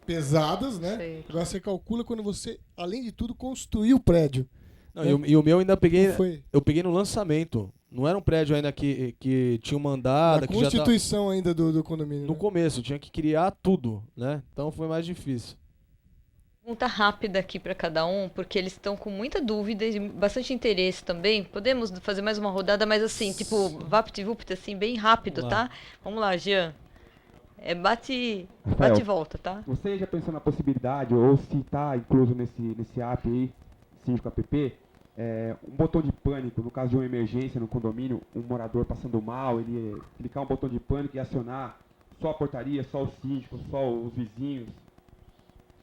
pesadas, né? Sei. Agora você calcula quando você, além de tudo, construiu o prédio. Não, e o meu ainda eu peguei no lançamento. Não era um prédio ainda que tinha uma andada. A constituição ainda do condomínio. No né? começo, tinha que criar tudo, né? Então foi mais difícil. Pergunta rápida aqui para cada um, porque eles estão com muita dúvida e bastante interesse também. Podemos fazer mais uma rodada, mas assim, tipo, vapt-vupt, assim, bem rápido, tá? Vamos lá, Jean. Bate e volta, tá? Você já pensou na possibilidade, ou se está incluso nesse app aí, Síndico App, um botão de pânico, no caso de uma emergência no condomínio, um morador passando mal, ele clicar um botão de pânico e acionar só a portaria, só o síndico, só os vizinhos?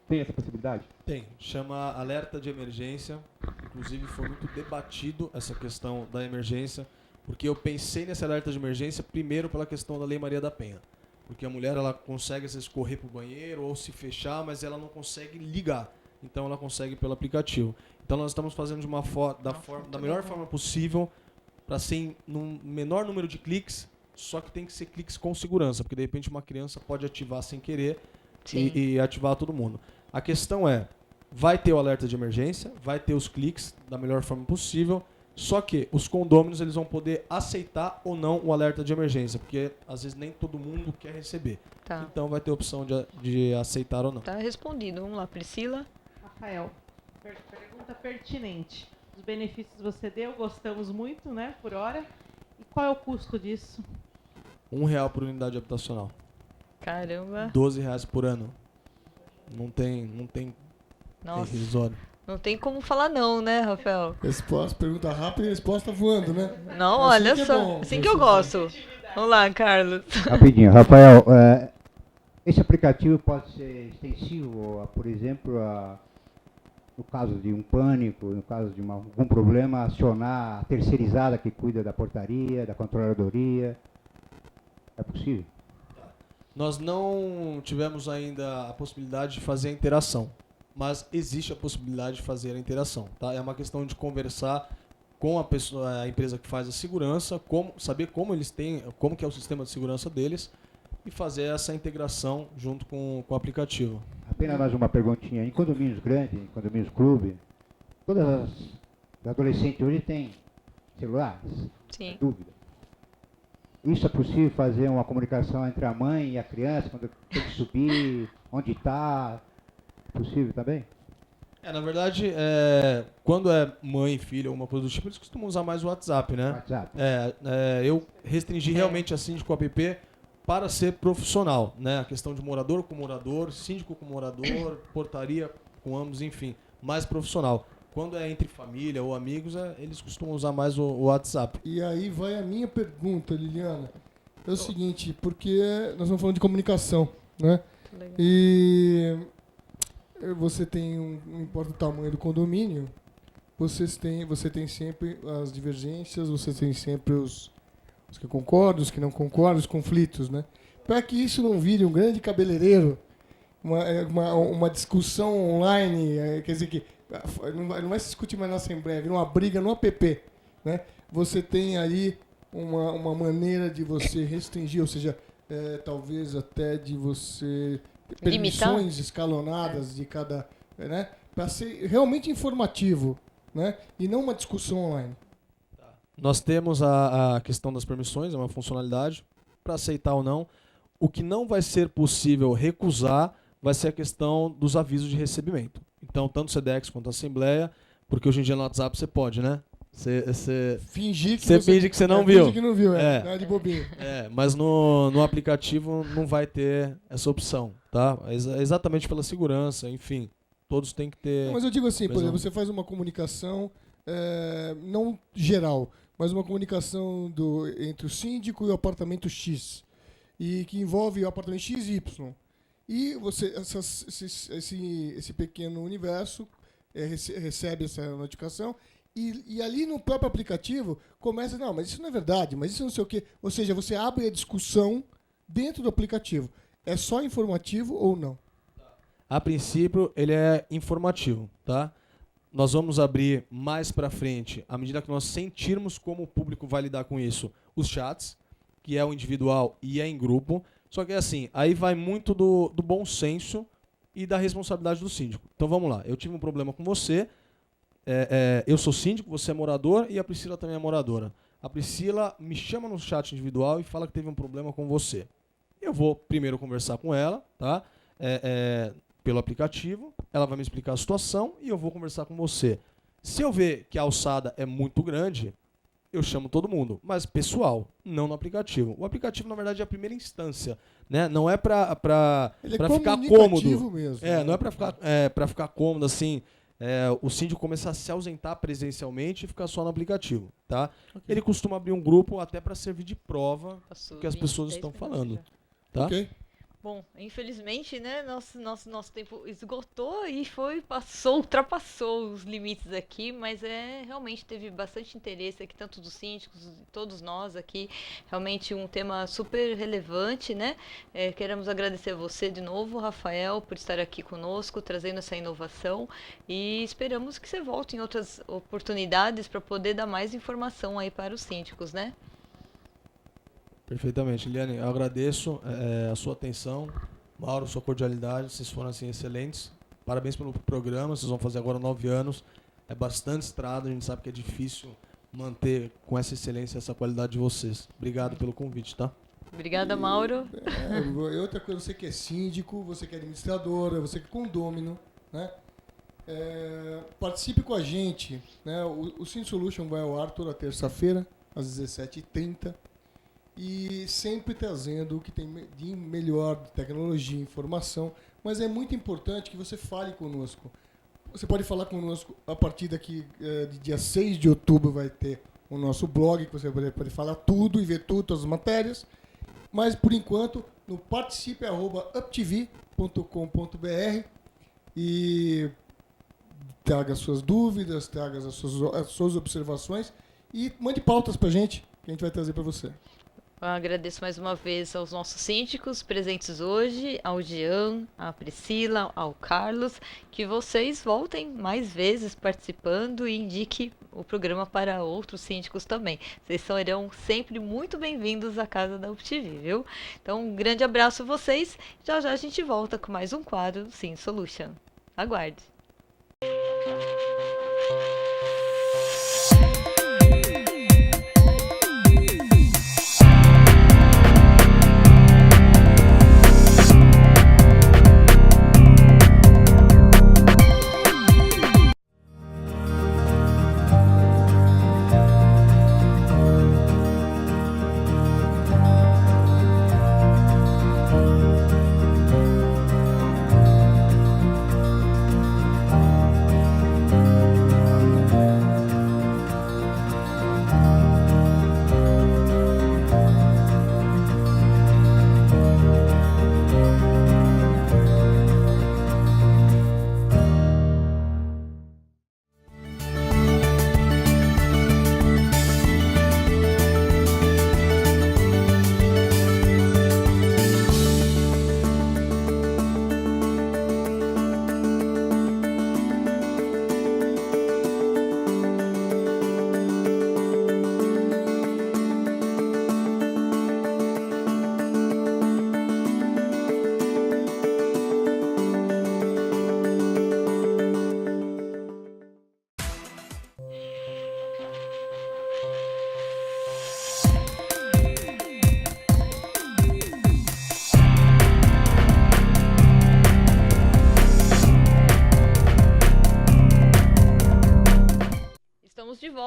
Tem essa possibilidade? Tem. Chama alerta de emergência. Inclusive foi muito debatido essa questão da emergência, porque eu pensei nesse alerta de emergência primeiro pela questão da Lei Maria da Penha. Porque a mulher ela consegue às vezes correr para o banheiro ou se fechar, mas ela não consegue ligar. Então ela consegue pelo aplicativo. Então nós estamos fazendo da melhor forma possível para ser num menor número de cliques, só que tem que ser cliques com segurança, porque de repente uma criança pode ativar sem querer e ativar todo mundo. A questão vai ter o alerta de emergência, vai ter os cliques da melhor forma possível, só que os condôminos eles vão poder aceitar ou não o alerta de emergência, porque às vezes nem todo mundo quer receber. Tá. Então vai ter a opção de aceitar ou não. Tá respondido. Vamos lá, Priscila. Rafael, pergunta pertinente. Os benefícios você deu, gostamos muito, né, por hora. E qual é o custo disso? R$1 por unidade habitacional. Caramba. R$12 por ano. Não tem Nossa. irrisório. Não tem como falar não, né, Rafael? Pergunta rápida e resposta voando, né? Não, Assim olha que é só. bom, Assim que eu gosto. Vamos lá, Carlos. Rapidinho, Rafael, esse aplicativo pode ser extensivo, por exemplo, no caso de um pânico, no caso de algum problema, acionar a terceirizada que cuida da portaria, da controladoria. É possível? Nós não tivemos ainda a possibilidade de fazer a interação, mas existe a possibilidade de fazer a interação, tá? É uma questão de conversar com a empresa que faz a segurança, saber como que é o sistema de segurança deles e fazer essa integração junto com o aplicativo. Apenas mais uma perguntinha. Em condomínios grandes, em condomínios clube, todas os adolescentes hoje têm celulares, Sim. dúvida. Isso é possível fazer uma comunicação entre a mãe e a criança, quando tem que subir, onde está? É possível também? Na verdade, quando é mãe, filho ou uma coisa do tipo, eles costumam usar mais o WhatsApp, né? WhatsApp. Eu restringi realmente a síndico app para ser profissional, né? A questão de morador com morador, síndico com morador, portaria com ambos, enfim, mais profissional. Quando é entre família ou amigos, eles costumam usar mais o WhatsApp. E aí vai a minha pergunta, Liliana. É o seguinte, porque nós estamos falando de comunicação, né? Legal. E você tem, não importa o tamanho do condomínio, você tem sempre as divergências, você tem sempre os que concordam, os que não concordam, os conflitos, né? Para que isso não vire um grande cabeleireiro, uma discussão online, quer dizer que não vai se discutir mais na Assembleia, vira uma briga no app, né? Você tem aí uma maneira de você restringir, ou seja, talvez até de você ter permissões escalonadas de cada, né? Para ser realmente informativo, né? E não uma discussão online. Nós temos a questão das permissões, é uma funcionalidade, para aceitar ou não. O que não vai ser possível recusar vai ser a questão dos avisos de recebimento. Então, tanto o SEDEX quanto a Assembleia, porque hoje em dia no WhatsApp você pode, né? Você finge que você não viu. Finge que não viu, de bobinho. Mas no aplicativo não vai ter essa opção, tá? Exatamente pela segurança, enfim. Todos têm que ter... Mas eu digo assim, por exemplo, você faz uma comunicação, não geral, mas uma comunicação entre o síndico e o apartamento X, e que envolve o apartamento X e Y. E você, esse pequeno universo recebe essa notificação, e ali no próprio aplicativo começa, não, mas isso não é verdade, mas isso não sei o quê. Ou seja, você abre a discussão dentro do aplicativo. É só informativo ou não? A princípio, ele é informativo, tá? Nós vamos abrir mais para frente, à medida que nós sentirmos como o público vai lidar com isso, os chats, que é o individual e é em grupo. Só que assim, aí vai muito do bom senso e da responsabilidade do síndico. Então vamos lá, eu tive um problema com você, eu sou síndico, você é morador e a Priscila também é moradora. A Priscila me chama no chat individual e fala que teve um problema com você. Eu vou primeiro conversar com ela, tá? Pelo aplicativo, ela vai me explicar a situação e eu vou conversar com você. Se eu ver que a alçada é muito grande, eu chamo todo mundo, mas pessoal, não no aplicativo. O aplicativo, na verdade, é a primeira instância, né? Não é para ficar cômodo. Mesmo, não é para ficar cômodo, assim, o síndico começar a se ausentar presencialmente e ficar só no aplicativo, tá? Okay. Ele costuma abrir um grupo até para servir de prova do que as pessoas estão falando, tá? Ok. Bom, infelizmente, né, nosso tempo esgotou e ultrapassou os limites aqui, mas realmente teve bastante interesse aqui, tanto dos síndicos, todos nós aqui, realmente um tema super relevante, né? Queremos agradecer a você de novo, Rafael, por estar aqui conosco, trazendo essa inovação e esperamos que você volte em outras oportunidades para poder dar mais informação aí para os síndicos, né? Perfeitamente, Liliane, eu agradeço a sua atenção, Mauro, sua cordialidade, vocês foram assim excelentes, parabéns pelo programa, vocês vão fazer agora 9 anos, é bastante estrada, a gente sabe que é difícil manter com essa excelência, essa qualidade de vocês. Obrigado pelo convite, tá? Obrigada, Mauro. Outra coisa, você que é síndico, você que é administradora, você que é condômino, né? Participe com a gente, né? O Síndico Solution vai ao ar toda terça-feira, às 17h30. E sempre trazendo o que tem de melhor de tecnologia e informação, mas é muito importante que você fale conosco. Você pode falar conosco a partir daqui de dia 6 de outubro, vai ter o nosso blog, que você pode falar tudo e ver tudo, todas as matérias, mas por enquanto no participe@uptv.com.br e traga as suas dúvidas, traga as suas observações e mande pautas pra gente, que a gente vai trazer para você. Eu agradeço mais uma vez aos nossos síndicos presentes hoje, ao Jean, à Priscila, ao Carlos, que vocês voltem mais vezes participando e indiquem o programa para outros síndicos também. Vocês serão sempre muito bem-vindos à casa da UPTV, viu? Então, um grande abraço a vocês. Já já a gente volta com mais um quadro do Sim Solution. Aguarde!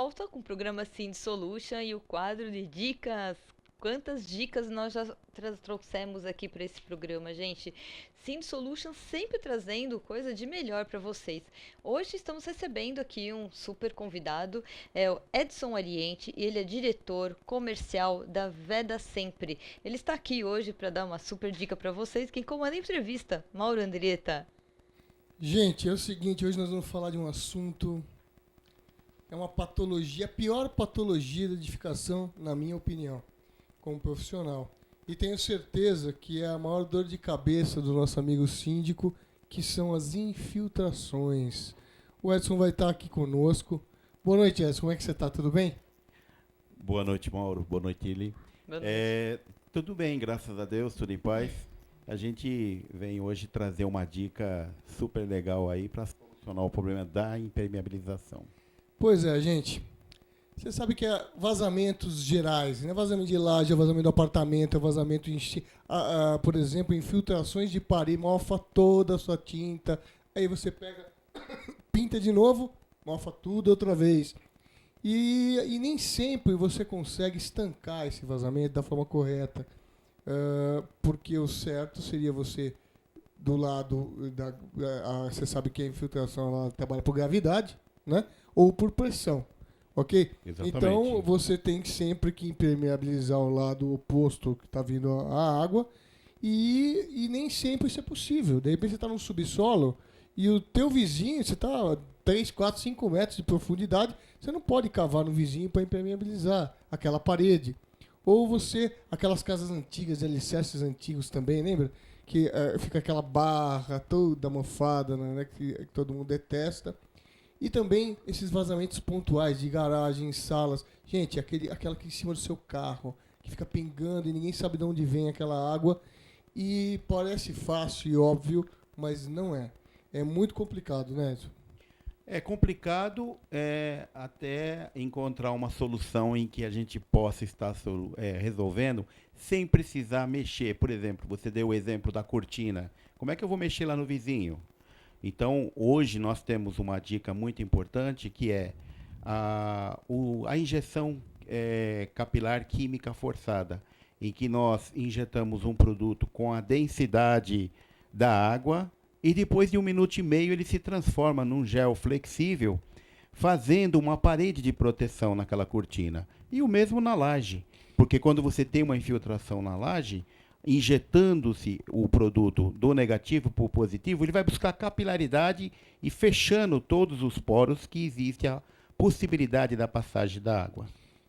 volta com o programa Sind Solution e o quadro de dicas. Quantas dicas nós já trouxemos aqui para esse programa, gente? Sind Solution sempre trazendo coisa de melhor para vocês. Hoje estamos recebendo aqui um super convidado, é o Edson Ariente, e ele é diretor comercial da Veda Sempre. Ele está aqui hoje para dar uma super dica para vocês. Quem comanda a entrevista, Mauro Andretta. Gente, é o seguinte, hoje nós vamos falar de um assunto, é uma patologia, a pior patologia da edificação, na minha opinião, como profissional. E tenho certeza que é a maior dor de cabeça do nosso amigo síndico, que são as infiltrações. O Edson vai estar aqui conosco. Boa noite, Edson. Como é que você está? Tudo bem? Boa noite, Mauro. Boa noite, Ili. Boa noite. Tudo bem, graças a Deus, tudo em paz. A gente vem hoje trazer uma dica super legal aí para solucionar o problema da impermeabilização. Pois é, gente. Você sabe que é vazamentos gerais, né? Vazamento de laje, é vazamento do apartamento, é vazamento, por exemplo, infiltrações de parede, mofa toda a sua tinta, aí você pega, pinta de novo, mofa tudo outra vez. E nem sempre você consegue estancar esse vazamento da forma correta, porque o certo seria você, do lado, você sabe que a infiltração ela trabalha por gravidade, né? Ou por pressão. Ok? Exatamente. Então, você tem sempre que impermeabilizar o lado oposto que está vindo a água e nem sempre isso é possível. De repente, você está no subsolo e o teu vizinho, você está 3, 4, 5 metros de profundidade, você não pode cavar no vizinho para impermeabilizar aquela parede. Ou você, aquelas casas antigas, de alicerces antigos também, lembra? Que fica aquela barra toda mofada, né, que todo mundo detesta. E também esses vazamentos pontuais de garagens, salas. Gente, aquela que em cima do seu carro, que fica pingando e ninguém sabe de onde vem aquela água. E parece fácil e óbvio, mas não é. É muito complicado, né, Edson? É complicado até encontrar uma solução em que a gente possa estar resolvendo sem precisar mexer. Por exemplo, você deu o exemplo da cortina. Como é que eu vou mexer lá no vizinho? Então, hoje nós temos uma dica muito importante que é a injeção capilar química forçada, em que nós injetamos um produto com a densidade da água e depois de 1 minuto e meio ele se transforma num gel flexível, fazendo uma parede de proteção naquela cortina. E o mesmo na laje, porque quando você tem uma infiltração na laje, injetando-se o produto do negativo para o positivo, ele vai buscar capilaridade e fechando todos os poros que existe a possibilidade da passagem da água.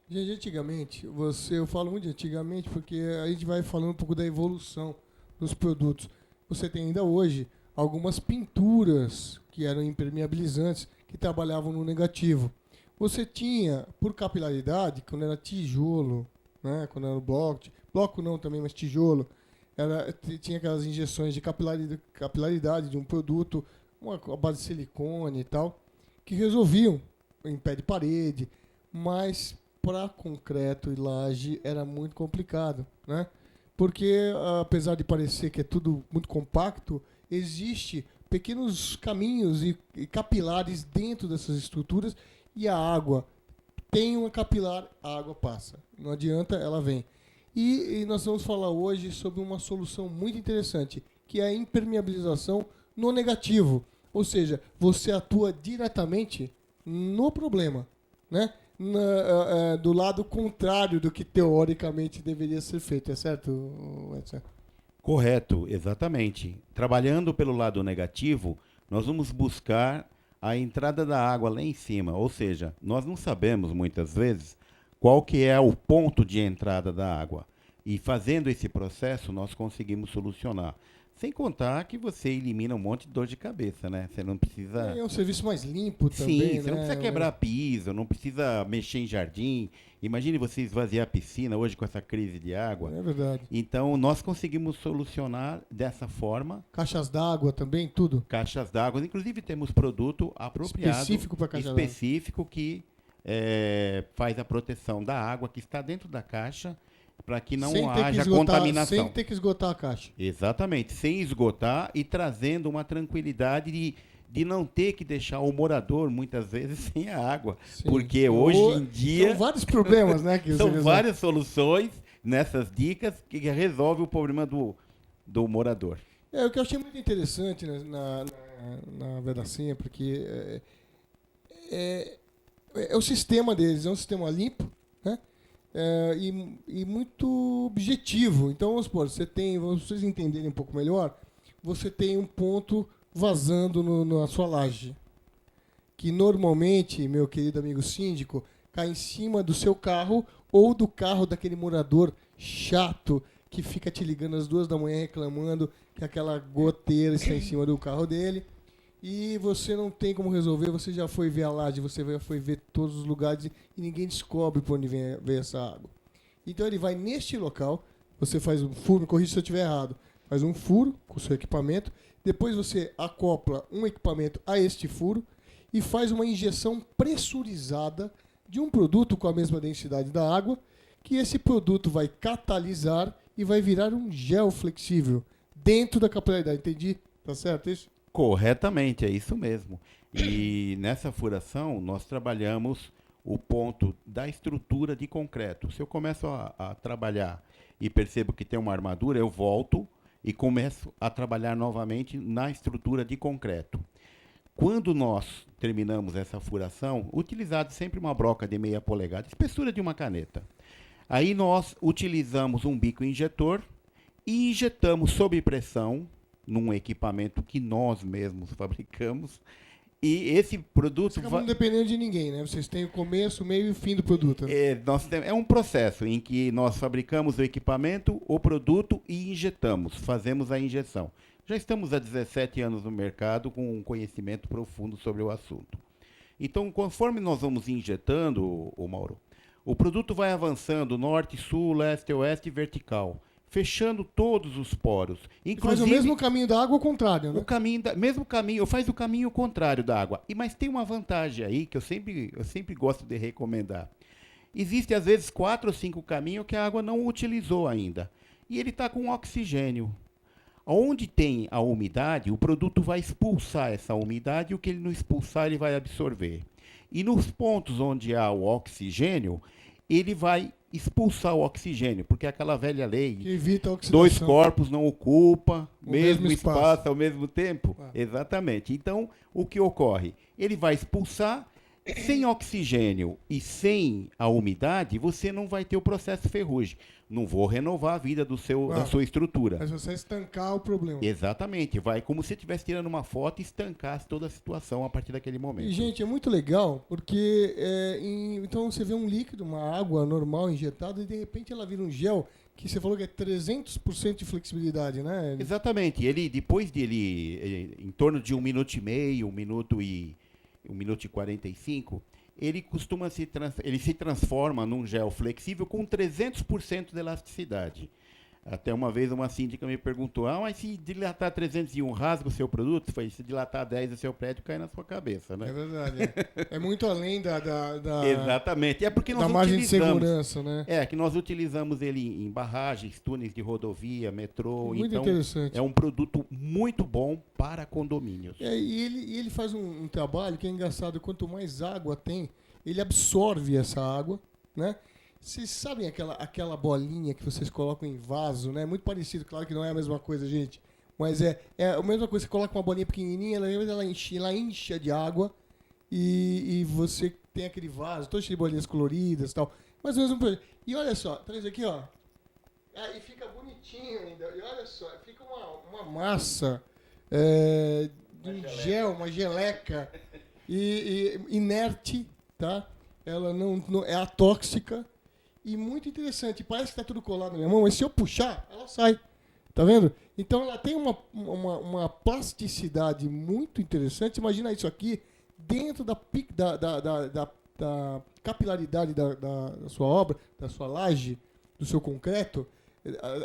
Gente, antigamente, eu falo muito de antigamente porque a gente vai falando um pouco da evolução dos produtos. Você tem ainda hoje algumas pinturas que eram impermeabilizantes que trabalhavam no negativo. Você tinha, por capilaridade, quando era tijolo, né, quando era bloco não também, mas tijolo, tinha aquelas injeções de capilaridade de um produto, uma base de silicone e tal, que resolviam em pé de parede, mas para concreto e laje era muito complicado, né? Porque apesar de parecer que é tudo muito compacto, existe pequenos caminhos e capilares dentro dessas estruturas e a água tem uma capilar, a água passa. Não adianta, ela vem. E nós vamos falar hoje sobre uma solução muito interessante, que é a impermeabilização no negativo. Ou seja, você atua diretamente no problema, né? Do lado contrário do que teoricamente deveria ser feito. É certo, Edson? Correto, exatamente. Trabalhando pelo lado negativo, nós vamos buscar a entrada da água lá em cima. Ou seja, nós não sabemos muitas vezes qual que é o ponto de entrada da água. E fazendo esse processo, nós conseguimos solucionar. Sem contar que você elimina um monte de dor de cabeça, né? Você não precisa... É um serviço mais limpo também, Sim, né? você não precisa quebrar piso, não precisa mexer em jardim. Imagine você esvaziar a piscina hoje com essa crise de água. É verdade. Então, nós conseguimos solucionar dessa forma. Caixas d'água também, tudo? Caixas d'água. Inclusive, temos produto apropriado. Específico para caixa d'água. Específico que faz a proteção da água que está dentro da caixa, para que não haja contaminação. Sem ter que esgotar a caixa. Exatamente, sem esgotar e trazendo uma tranquilidade de não ter que deixar o morador, muitas vezes, sem a água. Sim. Porque hoje em dia... São vários problemas, né? Que São você várias soluções nessas dicas que resolvem o problema do morador. O que eu achei muito interessante na Vedacinha, porque é o sistema deles, é um sistema limpo, né? E muito objetivo. Então, vamos supor, vocês entenderem um pouco melhor, você tem um ponto vazando na sua laje, que normalmente, meu querido amigo síndico, cai em cima do seu carro ou do carro daquele morador chato que fica te ligando às 2 da manhã reclamando que aquela goteira está em cima do carro dele. E você não tem como resolver, você já foi ver a laje, você já foi ver todos os lugares e ninguém descobre por onde vem essa água. Então ele vai neste local, você faz um furo, me corrija se eu estiver errado, faz um furo com o seu equipamento, depois você acopla um equipamento a este furo e faz uma injeção pressurizada de um produto com a mesma densidade da água, que esse produto vai catalisar e vai virar um gel flexível dentro da capilaridade. Entendi? Tá certo isso? Corretamente, é isso mesmo. E nessa furação, nós trabalhamos o ponto da estrutura de concreto. Se eu começo a trabalhar e percebo que tem uma armadura, eu volto e começo a trabalhar novamente na estrutura de concreto. Quando nós terminamos essa furação, utilizado sempre uma broca de 0,5 polegada, espessura de uma caneta. Aí nós utilizamos um bico injetor e injetamos sob pressão num equipamento que nós mesmos fabricamos. E esse produto... Vocês não dependendo de ninguém, né? Vocês têm o começo, o meio e o fim do produto. Né? É um processo em que nós fabricamos o equipamento, o produto e injetamos, fazemos a injeção. Já estamos há 17 anos no mercado com um conhecimento profundo sobre o assunto. Então, conforme nós vamos injetando, Mauro, o produto vai avançando norte, sul, leste, oeste e vertical, fechando todos os poros. Faz o mesmo caminho da água ao contrário, né? Mesmo caminho, faz o caminho contrário da água. Mas tem uma vantagem aí que eu sempre gosto de recomendar. Existem, às vezes, 4 ou 5 caminhos que a água não utilizou ainda. E ele está com oxigênio. Onde tem a umidade, o produto vai expulsar essa umidade e o que ele não expulsar, ele vai absorver. E nos pontos onde há o oxigênio, ele vai expulsar o oxigênio, porque é aquela velha lei, que evita a oxidação. 2 corpos não ocupam o mesmo espaço espaço ao mesmo tempo. Exatamente. Então, o que ocorre? Ele vai expulsar, sem oxigênio e sem a umidade, você não vai ter o processo ferrugem. Não vou renovar a vida da sua estrutura. Mas você estancar o problema. Exatamente. Vai como se estivesse tirando uma foto e estancasse toda a situação a partir daquele momento. E, gente, é muito legal, porque então você vê um líquido, uma água normal injetada, e de repente ela vira um gel, que você falou que é 300% de flexibilidade, né? Exatamente. Depois dele, em torno de 1 minuto e meio, 1 minuto e 45, ele se transforma num gel flexível com 300% de elasticidade. Até uma vez uma síndica me perguntou, mas se dilatar 301 rasga o seu produto? Se dilatar 10 o seu prédio cai na sua cabeça, né? É verdade. É muito além da Exatamente. É porque nós margem de segurança, né? Que nós utilizamos ele em barragens, túneis de rodovia, metrô. Muito então, interessante. É um produto muito bom para condomínios. E ele faz um trabalho que é engraçado. Quanto mais água tem, ele absorve essa água, né? Vocês sabem aquela bolinha que vocês colocam em vaso, né? Muito parecido, claro que não é a mesma coisa, gente. Mas é a mesma coisa, você coloca uma bolinha pequenininha, ela incha de água e você tem aquele vaso, todo cheio de bolinhas coloridas e tal. Mais ou menos um projeto. E olha só, traz aqui, ó. E fica bonitinho ainda. E olha só, fica uma massa de um gel, uma geleca e inerte, tá? Ela não é atóxica. E muito interessante, parece que está tudo colado na minha mão, mas se eu puxar, ela sai. Tá vendo? Então ela tem uma plasticidade muito interessante. Imagina isso aqui dentro da capilaridade da sua obra, da sua laje, do seu concreto.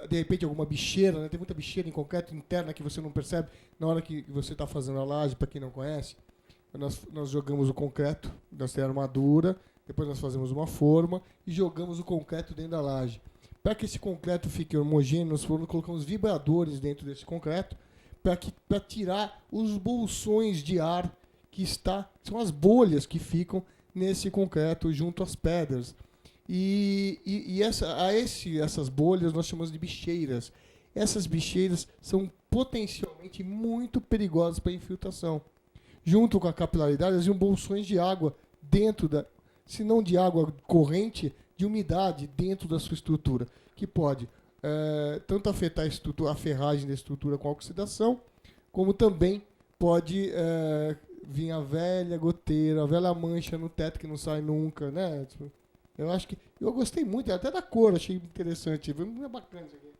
De repente alguma bicheira, né? Tem muita bicheira em concreto interna que você não percebe na hora que você está fazendo a laje, para quem não conhece. Nós jogamos o concreto, nós temos a armadura, depois nós fazemos uma forma e jogamos o concreto dentro da laje. Para que esse concreto fique homogêneo, nós colocamos vibradores dentro desse concreto para tirar os bolsões de ar são as bolhas que ficam nesse concreto junto às pedras. Essas bolhas nós chamamos de bicheiras. Essas bicheiras são potencialmente muito perigosas para a infiltração. Junto com a capilaridade, elas iam bolsões de água dentro se não de água corrente, de umidade dentro da sua estrutura, que pode tanto afetar a ferragem da estrutura com a oxidação, como também pode vir a velha goteira, a velha mancha no teto que não sai nunca, né? Eu acho que eu gostei muito, até da cor, achei interessante, é bacana isso aqui.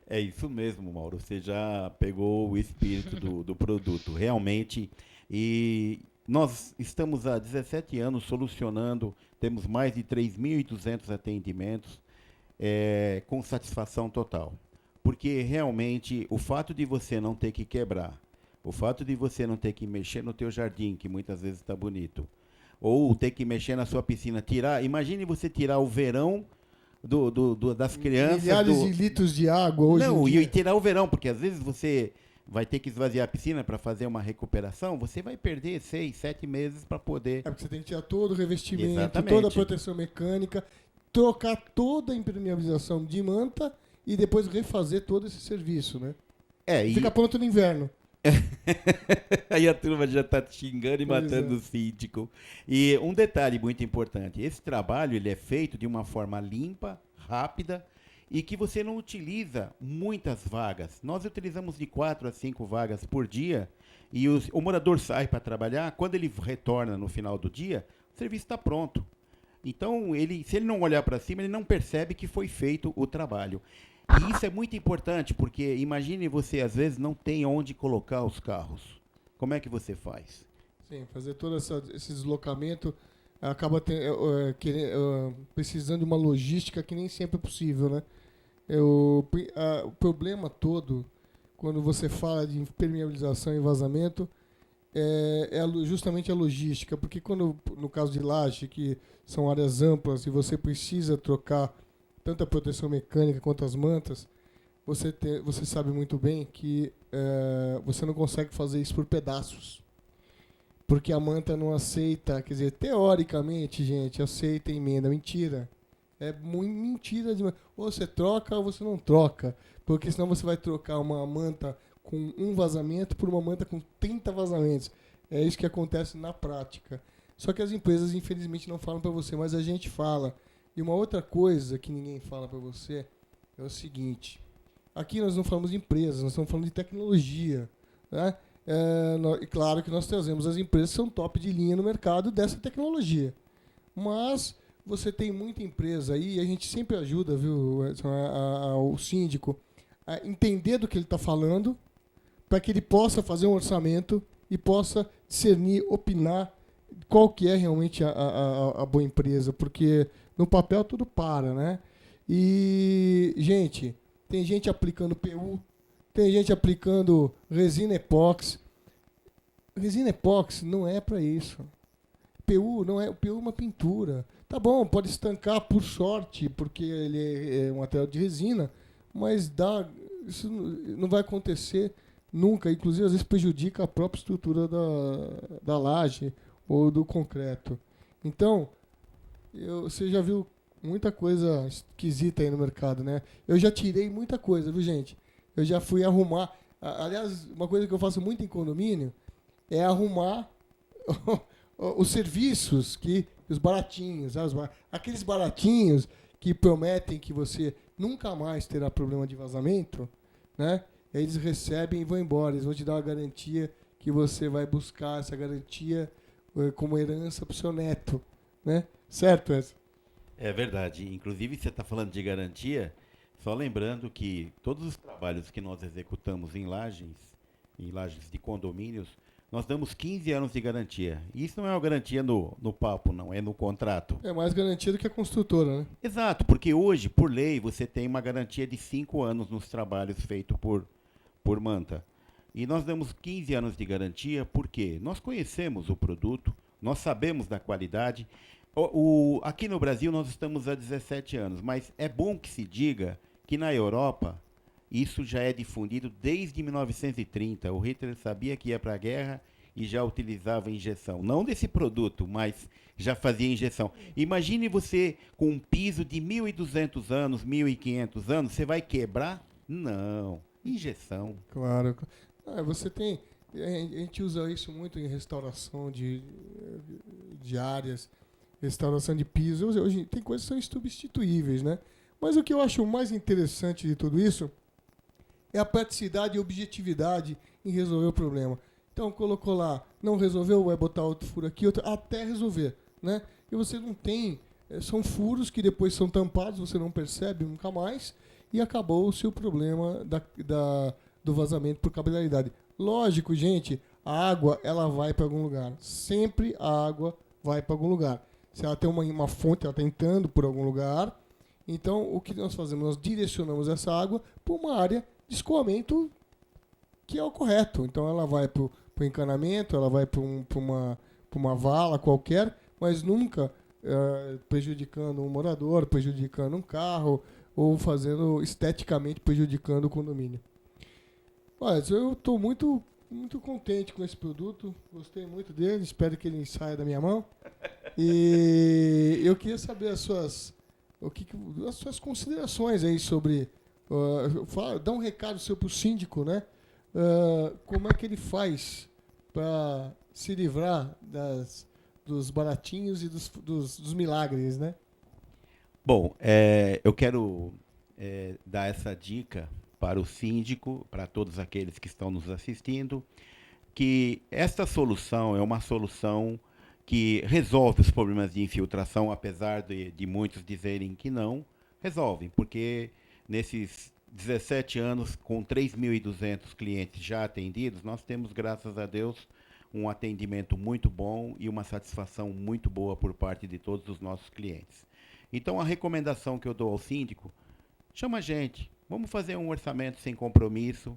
É isso mesmo, Mauro. Você já pegou o espírito do produto, realmente. E nós estamos há 17 anos solucionando, temos mais de 3.200 atendimentos com satisfação total. Porque realmente o fato de você não ter que quebrar, o fato de você não ter que mexer no teu jardim, que muitas vezes está bonito, ou ter que mexer na sua piscina, imagine você tirar o verão das crianças. Milhares de litros de água hoje em dia. E tirar o verão, porque às vezes você vai ter que esvaziar a piscina para fazer uma recuperação, você vai perder 6, 7 meses para poder... Porque você tem que tirar todo o revestimento, Exatamente. Toda a proteção mecânica, trocar toda a impermeabilização de manta e depois refazer todo esse serviço, né? Fica pronto no inverno. Aí a turma já está xingando e matando o síndico. E um detalhe muito importante, esse trabalho ele é feito de uma forma limpa, rápida e que você não utiliza muitas vagas. Nós utilizamos de 4 a 5 vagas por dia e o morador sai para trabalhar, quando ele retorna no final do dia, o serviço está pronto. Então, se ele não olhar para cima, ele não percebe que foi feito o trabalho. E isso é muito importante, porque imagine você, às vezes, não tem onde colocar os carros. Como é que você faz? Sim, fazer todo esse deslocamento acaba precisando de uma logística que nem sempre é possível, né? O problema todo, quando você fala de impermeabilização e vazamento, é justamente a logística, porque quando, no caso de laje, que são áreas amplas e você precisa trocar tanto a proteção mecânica quanto as mantas, você sabe muito bem que você não consegue fazer isso por pedaços. Porque a manta não aceita, quer dizer, teoricamente, gente, aceita emenda. Mentira. É muito mentira. Ou você troca ou você não troca. Porque senão você vai trocar uma manta com um vazamento por uma manta com 30 vazamentos. É isso que acontece na prática. Só que as empresas, infelizmente, não falam para você, mas a gente fala. E uma outra coisa que ninguém fala para você é o seguinte. Aqui nós não falamos de empresas, nós estamos falando de tecnologia. Né? E claro que nós trazemos as empresas que são top de linha no mercado dessa tecnologia. Mas você tem muita empresa aí, e a gente sempre ajuda, viu, o síndico, a entender do que ele está falando, para que ele possa fazer um orçamento e possa discernir, opinar qual que é realmente a boa empresa, porque no papel tudo para, né? E, gente, tem gente aplicando PU, tem gente aplicando resina epóxi. Resina epóxi não é para isso. PU não é, o PU é uma pintura. Tá bom, pode estancar por sorte, porque ele é um material de resina, mas isso não vai acontecer nunca. Inclusive, às vezes prejudica a própria estrutura da laje ou do concreto. Então, você já viu muita coisa esquisita aí no mercado, né? Eu já tirei muita coisa, viu, gente? Eu já fui arrumar. Aliás, uma coisa que eu faço muito em condomínio é arrumar os serviços os baratinhos, aqueles baratinhos que prometem que você nunca mais terá problema de vazamento, né? Eles recebem e vão embora. Eles vão te dar uma garantia que você vai buscar essa garantia como herança para o seu neto, né? Certo, Edson? É verdade. Inclusive, você está falando de garantia, só lembrando que todos os trabalhos que nós executamos em lajes de condomínios, nós damos 15 anos de garantia. E isso não é uma garantia no papo, não, é no contrato. É mais garantia do que a construtora, né? Exato, porque hoje, por lei, você tem uma garantia de 5 anos nos trabalhos feitos por manta. E nós damos 15 anos de garantia porque nós conhecemos o produto, nós sabemos da qualidade. Aqui no Brasil nós estamos há 17 anos, mas é bom que se diga que na Europa Isso já é difundido desde 1930. O Hitler sabia que ia para a guerra e já utilizava injeção. Não desse produto, mas já fazia injeção. Imagine você com um piso de 1.200 anos, 1.500 anos, você vai quebrar? Não. Injeção. Claro. Você tem... A gente usa isso muito em restauração de áreas, restauração de piso. Hoje tem coisas que são insubstituíveis, né? Mas o que eu acho mais interessante de tudo isso é a praticidade e objetividade em resolver o problema. Então, colocou lá, não resolveu, vai botar outro furo aqui, outro, até resolver, né? E você não tem... São furos que depois são tampados, você não percebe nunca mais, e acabou-se o problema do vazamento por capilaridade. Lógico, gente, a água ela vai para algum lugar. Sempre a água vai para algum lugar. Se ela tem uma fonte, ela está entrando por algum lugar. Então, o que nós fazemos? Nós direcionamos essa água para uma área de escoamento que é o correto. Então, ela vai para o encanamento, ela vai para uma vala qualquer, mas nunca prejudicando um morador, prejudicando um carro ou fazendo esteticamente prejudicando o condomínio. Olha, eu estou muito contente com esse produto, gostei muito dele, espero que ele saia da minha mão. E eu queria saber as suas considerações aí sobre... dá um recado seu para o síndico, né? Como é que ele faz para se livrar dos baratinhos e dos milagres, né? Bom, eu quero dar essa dica para o síndico, para todos aqueles que estão nos assistindo, que esta solução é uma solução que resolve os problemas de infiltração, apesar de muitos dizerem que não, resolvem, porque nesses 17 anos, com 3.200 clientes já atendidos, nós temos, graças a Deus, um atendimento muito bom e uma satisfação muito boa por parte de todos os nossos clientes. Então, a recomendação que eu dou ao síndico, chama a gente, vamos fazer um orçamento sem compromisso,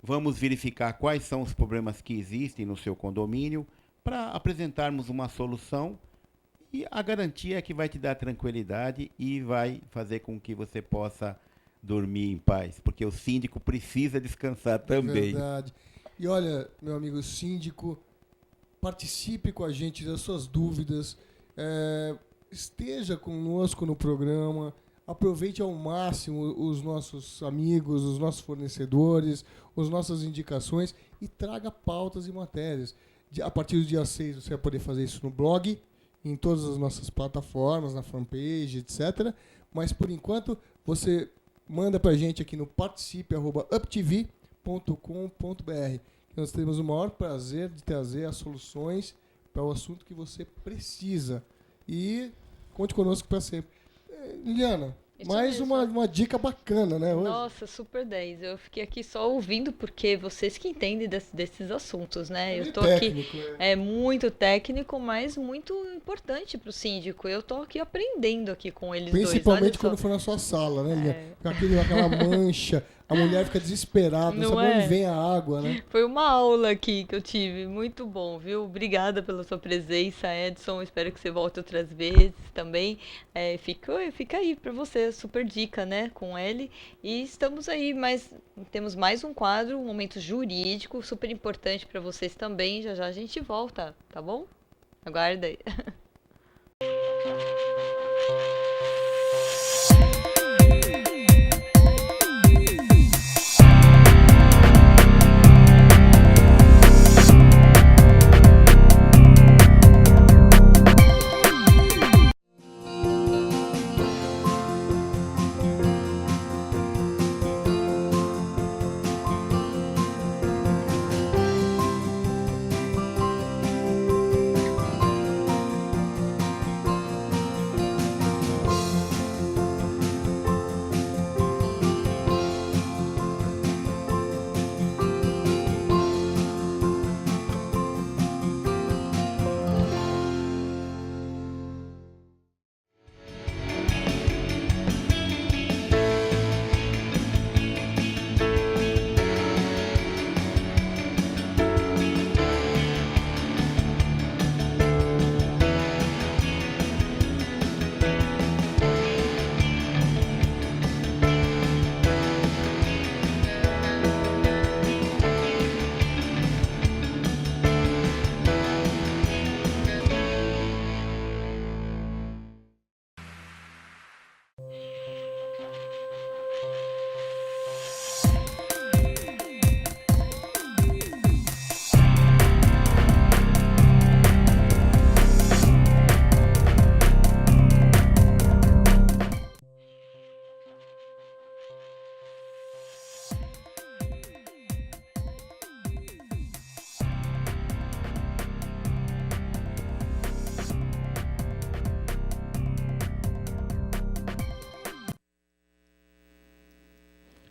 vamos verificar quais são os problemas que existem no seu condomínio para apresentarmos uma solução, e a garantia é que vai te dar tranquilidade e vai fazer com que você possa dormir em paz, porque o síndico precisa descansar também. Verdade. E olha, meu amigo síndico, participe com a gente das suas dúvidas, esteja conosco no programa, aproveite ao máximo os nossos amigos, os nossos fornecedores, as nossas indicações e traga pautas e matérias. A partir do dia 6 você vai poder fazer isso no blog, em todas as nossas plataformas, na fanpage, etc. Mas, por enquanto, você manda para a gente aqui no participe@uptv.com.br. Nós temos o maior prazer de trazer as soluções para o assunto que você precisa. E conte conosco para sempre. Liliana, Isso mais mesmo. uma dica bacana, né? Hoje. Nossa, super 10. Eu fiquei aqui só ouvindo, porque vocês que entendem desses assuntos, né? Eu tô técnico, aqui, é muito técnico, mas muito importante pro síndico. Eu tô aqui aprendendo aqui com eles Principalmente dois. quando for na sua sala, né, Liliana? Com aquela mancha, a mulher fica desesperada, não sabe onde vem a água, né? Foi uma aula aqui que eu tive, muito bom, viu? Obrigada pela sua presença, Edson. Espero que você volte outras vezes também. Fica aí pra você, super dica, né, com ele. E estamos aí, temos mais um quadro, um momento jurídico, super importante pra vocês também. Já já a gente volta, tá bom? Aguarda aí.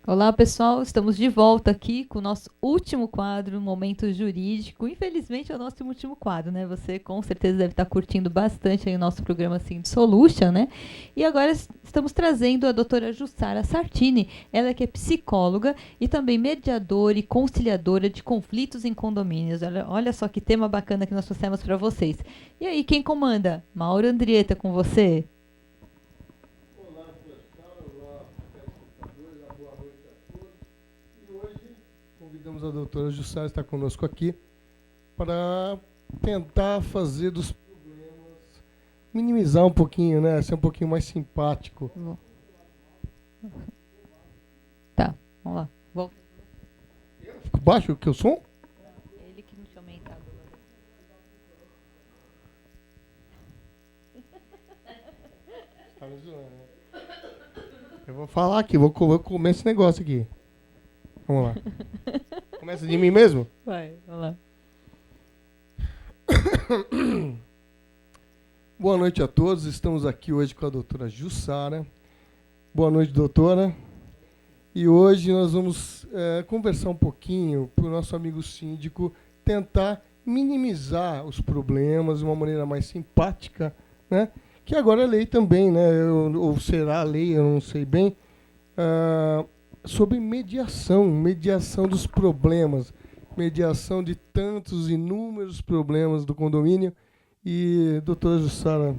Olá, pessoal. Estamos de volta aqui com o nosso último quadro, Momento Jurídico. Infelizmente, é o nosso último quadro, né? Você com certeza deve estar curtindo bastante aí o nosso programa Sind Solution, né? E agora estamos trazendo a doutora Jussara Sartini, ela que é psicóloga e também mediadora e conciliadora de conflitos em condomínios. Olha só que tema bacana que nós trouxemos para vocês. E aí, quem comanda? Mauro Andrieta, com você. Convidamos a doutora Jussara, está conosco aqui, para tentar fazer dos problemas, minimizar um pouquinho, né? Ser um pouquinho mais simpático. Tá, vamos lá. Volta. Fico baixo que eu som? Ele que não tinha aumentado. Tá me zoando, né? Eu vou falar aqui, vou comer esse negócio aqui. Vamos lá. Começa de mim mesmo? Vai, vamos lá. Boa noite a todos. Estamos aqui hoje com a doutora Jussara. Boa noite, doutora. E hoje nós vamos conversar um pouquinho para o nosso amigo síndico tentar minimizar os problemas de uma maneira mais simpática, né? Que agora é lei também, né? Ou será lei, eu não sei bem. Sobre mediação dos problemas, mediação de tantos inúmeros problemas do condomínio. E, doutora Jussara,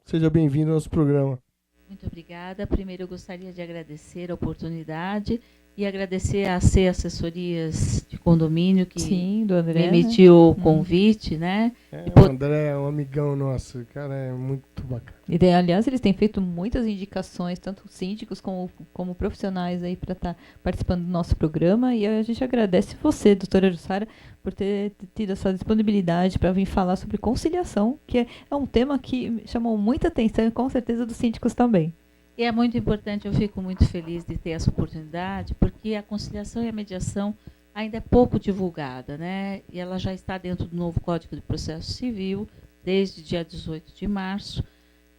seja bem-vinda ao nosso programa. Muito obrigada. Primeiro, eu gostaria de agradecer a oportunidade e agradecer a C Assessorias de Condomínio, que Sim, do André, me emitiu o convite, né? O André é um amigão nosso, o cara é muito bacana. E, aliás, eles têm feito muitas indicações, tanto síndicos como profissionais aí para estar participando do nosso programa. E a gente agradece você, doutora Jussara, por ter tido essa disponibilidade para vir falar sobre conciliação, que é um tema que chamou muita atenção e com certeza dos síndicos também. E é muito importante, eu fico muito feliz de ter essa oportunidade, porque a conciliação e a mediação ainda é pouco divulgada, né? E ela já está dentro do novo Código de Processo Civil, desde dia 18 de março,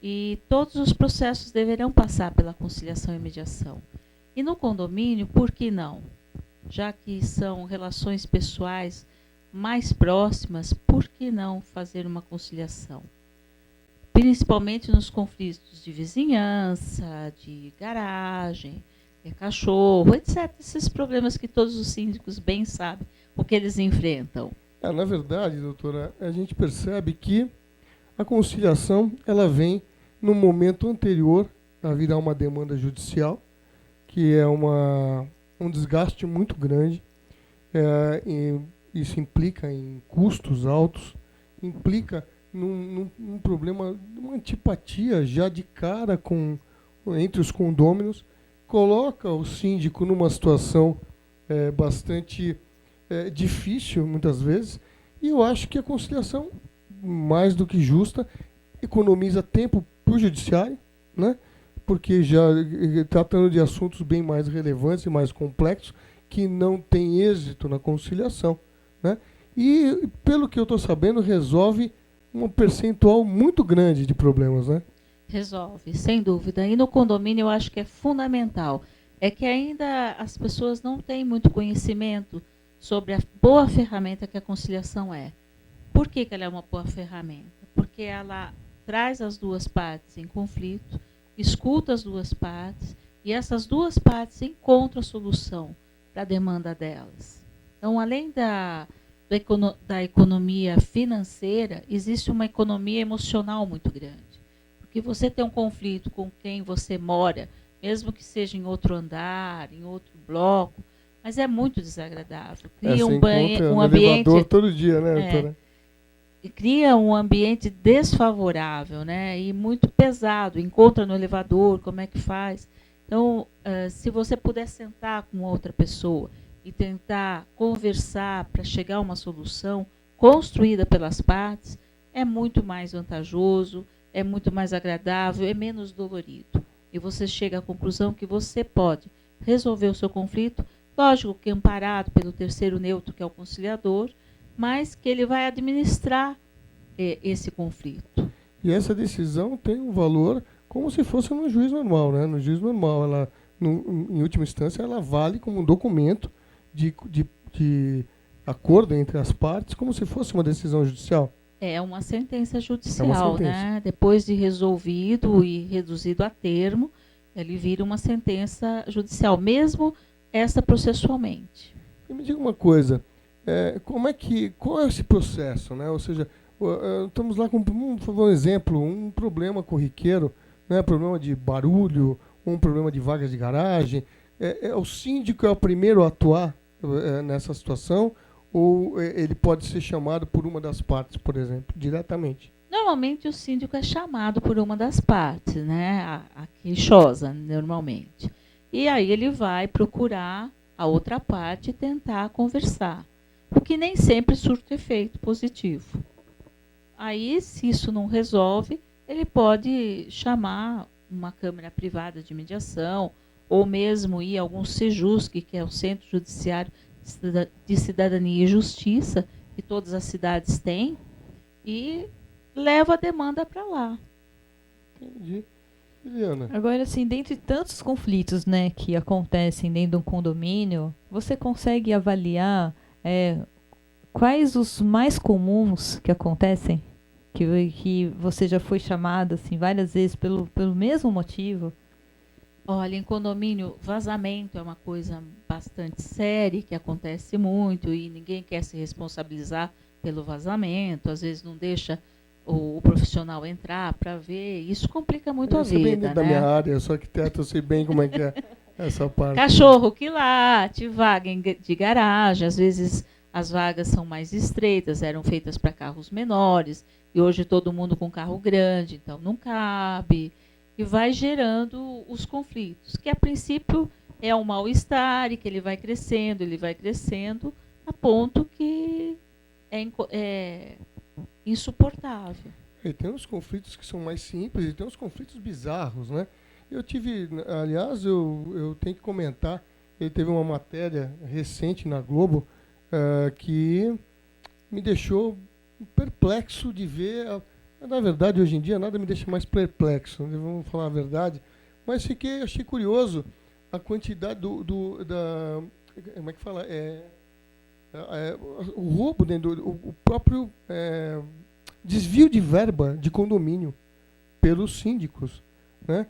e todos os processos deverão passar pela conciliação e mediação. E no condomínio, por que não? Já que são relações pessoais mais próximas, por que não fazer uma conciliação? Principalmente nos conflitos de vizinhança, de garagem, cachorro, etc. Esses problemas que todos os síndicos bem sabem o que eles enfrentam. Na verdade, doutora, a gente percebe que a conciliação ela vem no momento anterior a virar uma demanda judicial, que é um desgaste muito grande. Isso implica em custos altos, implica num problema, uma antipatia já de cara entre os condôminos, coloca o síndico numa situação bastante difícil, muitas vezes, e eu acho que a conciliação, mais do que justa, economiza tempo para o judiciário, né? Porque já tratando de assuntos bem mais relevantes e mais complexos, que não tem êxito na conciliação, né? E, pelo que eu estou sabendo, resolve um percentual muito grande de problemas, né? Resolve, sem dúvida. E no condomínio eu acho que é fundamental. É que ainda as pessoas não têm muito conhecimento sobre a boa ferramenta que a conciliação é. Por que ela é uma boa ferramenta? Porque ela traz as duas partes em conflito, escuta as duas partes, e essas duas partes encontram a solução para a demanda delas. Então, além da economia financeira, existe uma economia emocional muito grande. Porque você tem um conflito com quem você mora, mesmo que seja em outro andar, em outro bloco, mas é muito desagradável. Cria um ambiente todo dia, né, doutora? Cria um ambiente desfavorável, né? E muito pesado. Encontra no elevador, como é que faz? Então, se você puder sentar com outra pessoa e tentar conversar para chegar a uma solução construída pelas partes, é muito mais vantajoso, é muito mais agradável, é menos dolorido. E você chega à conclusão que você pode resolver o seu conflito, lógico que amparado pelo terceiro neutro, que é o conciliador, mas que ele vai administrar esse conflito. E essa decisão tem um valor como se fosse no juiz normal, né? No juiz normal, ela em última instância, ela vale como um documento de acordo entre as partes, como se fosse uma decisão judicial. É uma sentença judicial, né? Depois de resolvido e reduzido a termo, ele vira uma sentença judicial, mesmo essa processualmente. E me diga uma coisa, qual é esse processo, né? Ou seja, estamos lá com, vamos fazer um exemplo, um problema corriqueiro, né? Problema de barulho, um problema de vagas de garagem. O síndico é o primeiro a atuar nessa situação, ou ele pode ser chamado por uma das partes, por exemplo, diretamente? Normalmente o síndico é chamado por uma das partes, né? A queixosa, normalmente. E aí ele vai procurar a outra parte e tentar conversar, o que nem sempre surte efeito positivo. Aí, se isso não resolve, ele pode chamar uma câmara privada de mediação, ou mesmo ir a algum SEJUSC, que é o Centro Judiciário de Cidadania e Justiça, que todas as cidades têm, e leva a demanda para lá. Entendi. Juliana. Agora, assim, dentre tantos conflitos, né, que acontecem dentro de um condomínio, você consegue avaliar quais os mais comuns que acontecem? Que você já foi chamado assim, várias vezes pelo mesmo motivo? Olha, em condomínio, vazamento é uma coisa bastante séria, que acontece muito e ninguém quer se responsabilizar pelo vazamento. Às vezes não deixa o profissional entrar para ver. Isso complica muito a vida, bem né? da minha área, só que eu sei bem como é que é essa parte. Cachorro que late, vaga de garagem. Às vezes as vagas são mais estreitas, eram feitas para carros menores. E hoje todo mundo com carro grande, então não cabe. E vai gerando os conflitos, que a princípio é um mal-estar e que ele vai crescendo, a ponto que é insuportável. E tem uns conflitos que são mais simples e tem uns conflitos bizarros, né? Aliás, eu tenho que comentar, ele teve uma matéria recente na Globo que me deixou perplexo de ver. Na verdade, hoje em dia, nada me deixa mais perplexo, né? Vamos falar a verdade. Mas achei curioso a quantidade como é que fala? O roubo, o próprio desvio de verba de condomínio pelos síndicos, né?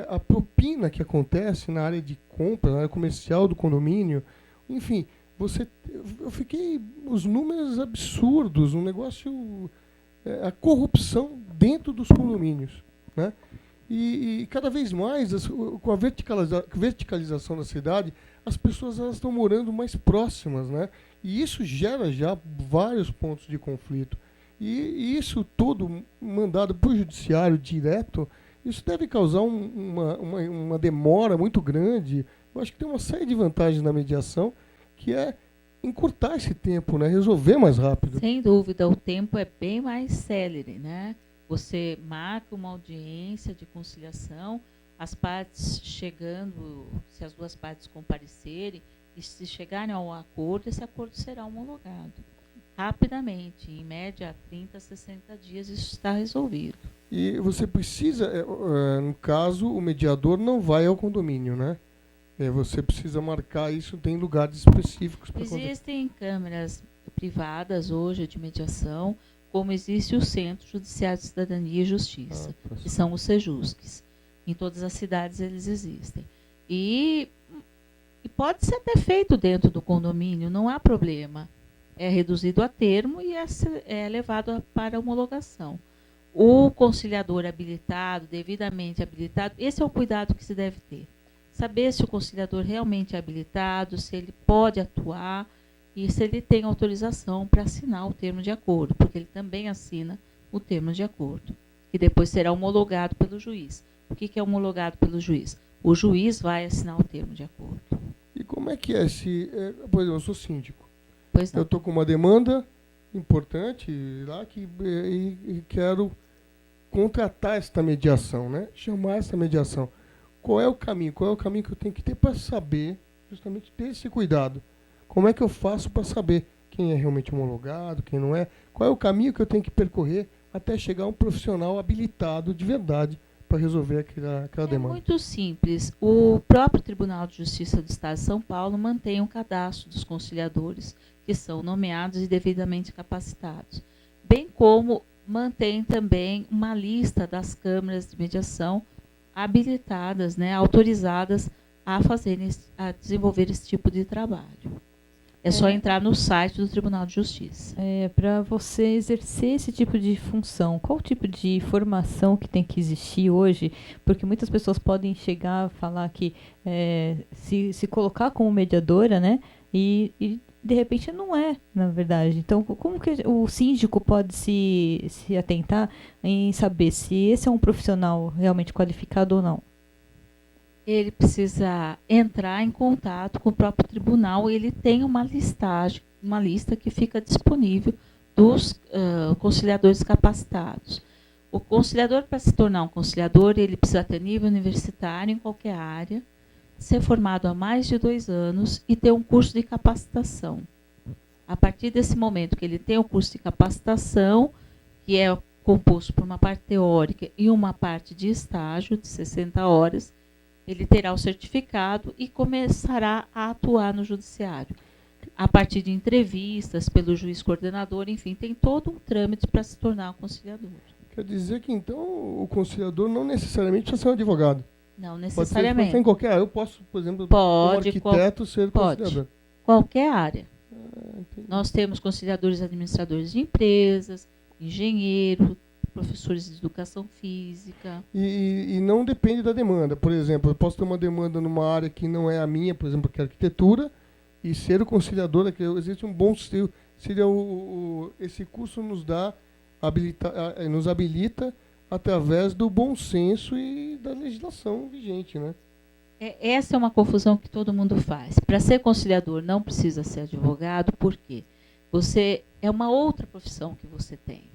A propina que acontece na área de compra, na área comercial do condomínio. Enfim, eu fiquei... Os números absurdos, um negócio... a corrupção dentro dos condomínios, né? E cada vez mais, com a verticalização da cidade, as pessoas estão morando mais próximas, né? E isso gera já vários pontos de conflito. E isso tudo mandado para o judiciário direto, isso deve causar uma demora muito grande. Eu acho que tem uma série de vantagens na mediação, que é encurtar esse tempo, né? Resolver mais rápido. Sem dúvida, o tempo é bem mais célere, né? Você marca uma audiência de conciliação, as partes chegando, se as duas partes comparecerem, e se chegarem ao acordo, esse acordo será homologado. Rapidamente, em média, 30 a 60 dias, isso está resolvido. E você precisa, no caso, o mediador não vai ao condomínio, né? Você precisa marcar isso, tem lugares específicos para acontecer. Existem câmaras privadas hoje de mediação, como existe o Centro Judiciário de Cidadania e Justiça, que são os SEJUSCs. Em todas as cidades eles existem. E pode ser até feito dentro do condomínio, não há problema. É reduzido a termo e é levado para homologação. O conciliador habilitado, devidamente habilitado, esse é o cuidado que se deve ter. Saber se o conciliador realmente é habilitado, se ele pode atuar e se ele tem autorização para assinar o termo de acordo, porque ele também assina o termo de acordo, que depois será homologado pelo juiz. O que é homologado pelo juiz? O juiz vai assinar o termo de acordo. E como é que é por exemplo, eu sou síndico. Pois não. Eu estou com uma demanda importante lá e quero contratar esta mediação, né? Chamar essa mediação. Qual é o caminho? Qual é o caminho que eu tenho que ter para saber, justamente ter esse cuidado? Como é que eu faço para saber quem é realmente homologado, quem não é? Qual é o caminho que eu tenho que percorrer até chegar a um profissional habilitado de verdade para resolver aquela É demanda? muito simples. O próprio Tribunal de Justiça do Estado de São Paulo mantém um cadastro dos conciliadores que são nomeados e devidamente capacitados, bem como mantém também uma lista das câmaras de mediação habilitadas, né, autorizadas a desenvolver esse tipo de trabalho. É só entrar no site do Tribunal de Justiça. Para você exercer esse tipo de função, qual tipo de formação que tem que existir hoje? Porque muitas pessoas podem chegar a falar que se colocar como mediadora, né? E de repente não é, na verdade. Então, como que o síndico pode se atentar em saber se esse é um profissional realmente qualificado ou não? Ele precisa entrar em contato com o próprio tribunal. Ele tem uma listagem, uma lista que fica disponível dos conciliadores capacitados. O conciliador, para se tornar um conciliador, ele precisa ter nível universitário em qualquer área, ser formado há mais de 2 anos e ter um curso de capacitação. A partir desse momento que ele tem o curso de capacitação, que é composto por uma parte teórica e uma parte de estágio de 60 horas, ele terá o certificado e começará a atuar no judiciário. A partir de entrevistas pelo juiz coordenador, enfim, tem todo um trâmite para se tornar um conciliador. Quer dizer que, então, o conciliador não necessariamente precisa ser um advogado? Não Pode necessariamente. ser em qualquer área. Eu posso, por exemplo, Pode, como arquiteto, ser conciliador. Qualquer área. Entendi. Nós temos conciliadores administradores de empresas, engenheiro, professores de educação física. E não depende da demanda. Por exemplo, eu posso ter uma demanda numa área que não é a minha, por exemplo, que é arquitetura, e ser o conciliador, existe um bom seria esse curso nos habilita através do bom senso e da legislação vigente, né? Essa é uma confusão que todo mundo faz. Para ser conciliador não precisa ser advogado, por quê? É uma outra profissão que você tem.